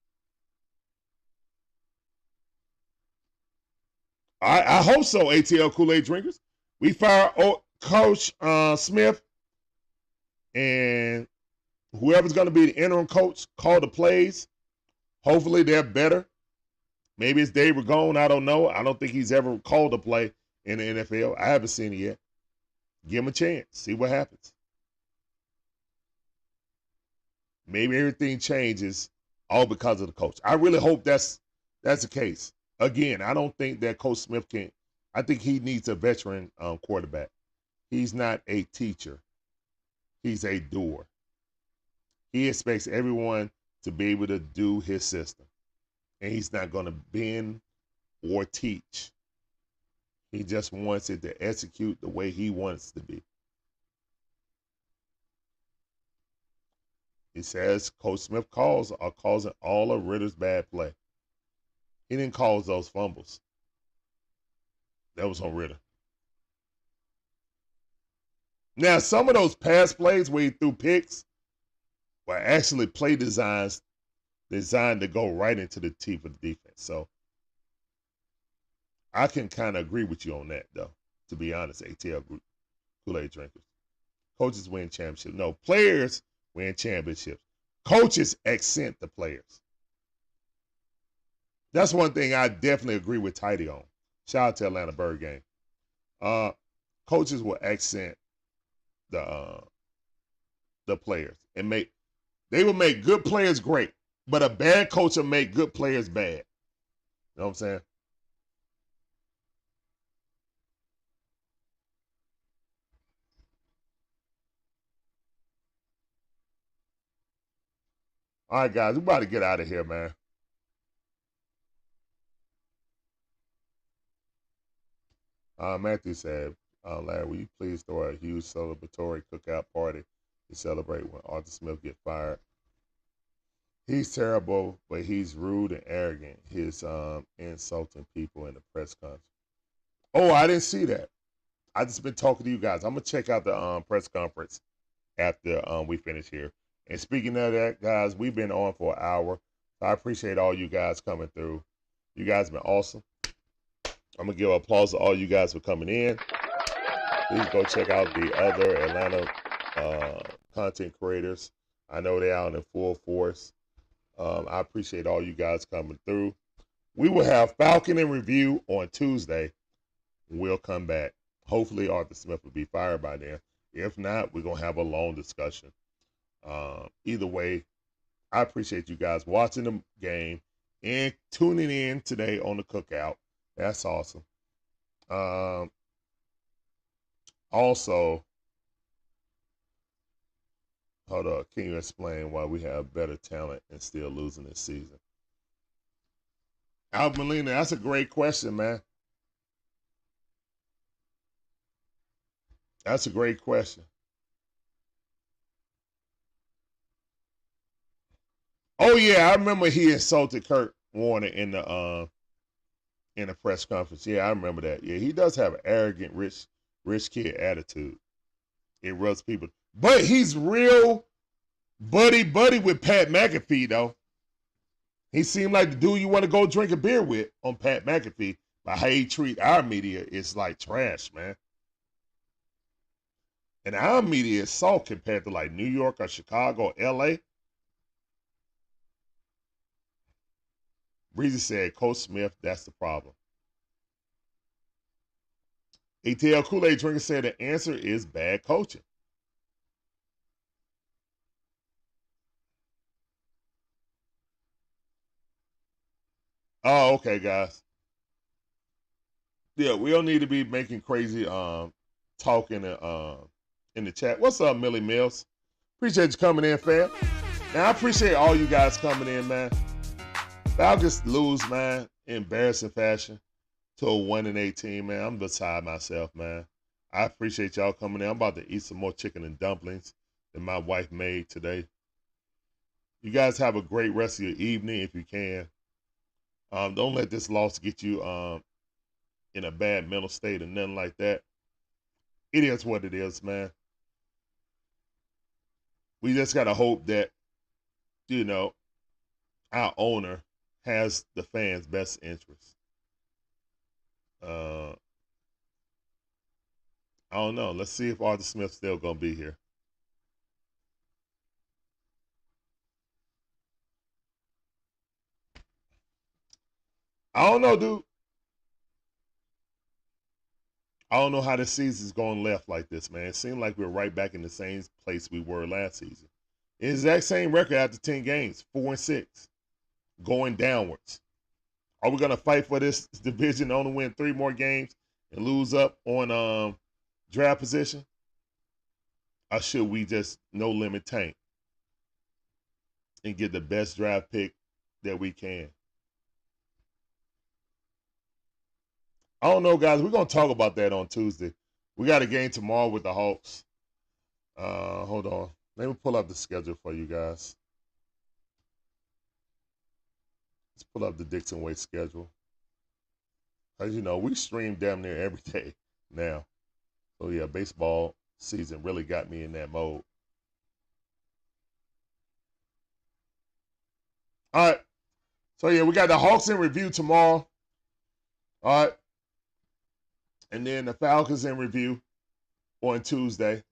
Speaker 1: I hope so, ATL Kool-Aid drinkers. We fire Coach Smith, and whoever's going to be the interim coach, call the plays. Hopefully they're better. Maybe it's Dave Ragone. I don't know. I don't think he's ever called a play in the NFL. I haven't seen it yet. Give him a chance. See what happens. Maybe everything changes all because of the coach. I really hope that's the case. Again, I don't think that Coach Smith can. I think he needs a veteran quarterback. He's not a teacher. He's a doer. He expects everyone to be able to do his system. and he's not going to bend or teach. He just wants it to execute the way he wants to be. He says Coach Smith calls are causing all of Ritter's bad play. He didn't cause those fumbles. That was on Ritter. Now, some of those pass plays where he threw picks were actually play designs designed to go right into the teeth of the defense. So I can kind of agree with you on that, though, to be honest, ATL Kool-Aid drinkers. Coaches win championships. No, players win championships. Coaches accent the players. That's one thing I definitely agree with Tidy on. Shout out to Atlantabirdgang. Coaches will accent the players and they will make good players great, but a bad coach will make good players bad. You know what I'm saying? All right, guys, we're about to get out of here, man. Matthew said, Larry, will you please throw a huge celebratory cookout party to celebrate when Arthur Smith get fired? He's terrible, but he's rude and arrogant. He's insulting people in the press conference. Oh, I didn't see that. I just been talking to you guys. I'm gonna check out the press conference after we finish here. And speaking of that, guys, we've been on for an hour. So I appreciate all you guys coming through. You guys been awesome. I'm gonna give applause to all you guys for coming in. Please go check out the other Atlanta content creators. I know they're out in full force. I appreciate all you guys coming through. We will have Falcon in review on Tuesday. We'll come back. Hopefully Arthur Smith will be fired by then. If not, we're going to have a long discussion. Either way, I appreciate you guys watching the game and tuning in today on the cookout. That's awesome. Also, hold up, can you explain why we have better talent and still losing this season? Al Molina, that's a great question, man. That's a great question. Oh yeah, I remember he insulted Kurt Warner in the press conference. Yeah, I remember that. Yeah, he does have an arrogant, rich kid attitude. It rubs people. But he's real buddy with Pat McAfee, though. He seemed like the dude you want to go drink a beer with on Pat McAfee. But how he treat our media is like trash, man. And our media is soft compared to like New York or Chicago or LA. Breezy said, Coach Smith, that's the problem. ATL Kool-Aid Drinker said the answer is bad coaching. Oh, okay, guys. Yeah, we don't need to be making crazy talking in the chat. What's up, Millie Mills? Appreciate you coming in, fam. Now, I appreciate all you guys coming in, man. Falcons lose, man, in embarrassing fashion to a 1-18, man. I'm beside myself, man. I appreciate y'all coming in. I'm about to eat some more chicken and dumplings that my wife made today. You guys have a great rest of your evening if you can. Don't let this loss get you in a bad mental state or nothing like that. It is what it is, man. We just got to hope that, our owner has the fans' best interests. I don't know. Let's see if Arthur Smith's still going to be here. I don't know, dude. I don't know how the season's going left like this, man. It seemed like we're right back in the same place we were last season. Exact same record after 10 games, 4-6, going downwards. Are we going to fight for this division, only win 3 more games and lose up on draft position? Or should we just no limit tank and get the best draft pick that we can? I don't know, guys. We're going to talk about that on Tuesday. We got a game tomorrow with the Hawks. Hold on. Let me pull up the schedule for you guys. Let's pull up the Dixon Way schedule. As you know, we stream damn near every day now. So, yeah, baseball season really got me in that mode. All right. So, yeah, we got the Hawks in review tomorrow. All right. And then the Falcons in review on Tuesday.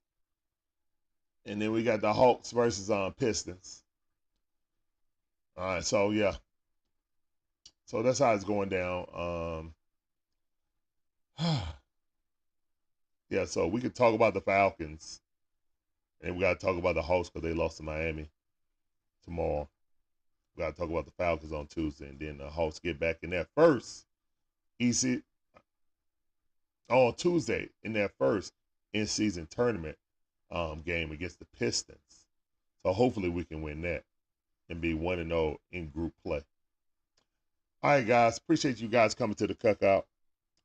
Speaker 1: And then we got the Hawks versus Pistons. All right, so, yeah. So that's how it's going down. Yeah, so we could talk about the Falcons. And we got to talk about the Hawks because they lost to Miami tomorrow. We got to talk about the Falcons on Tuesday. And then the Hawks get back in that first on Tuesday in that first in-season tournament game against the Pistons. So hopefully we can win that and be 1-0 in group play. All right, guys. Appreciate you guys coming to the cookout.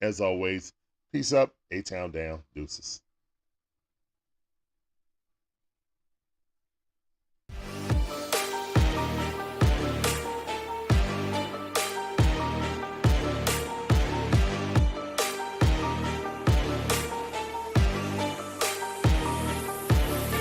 Speaker 1: As always, peace up, A-Town down, deuces.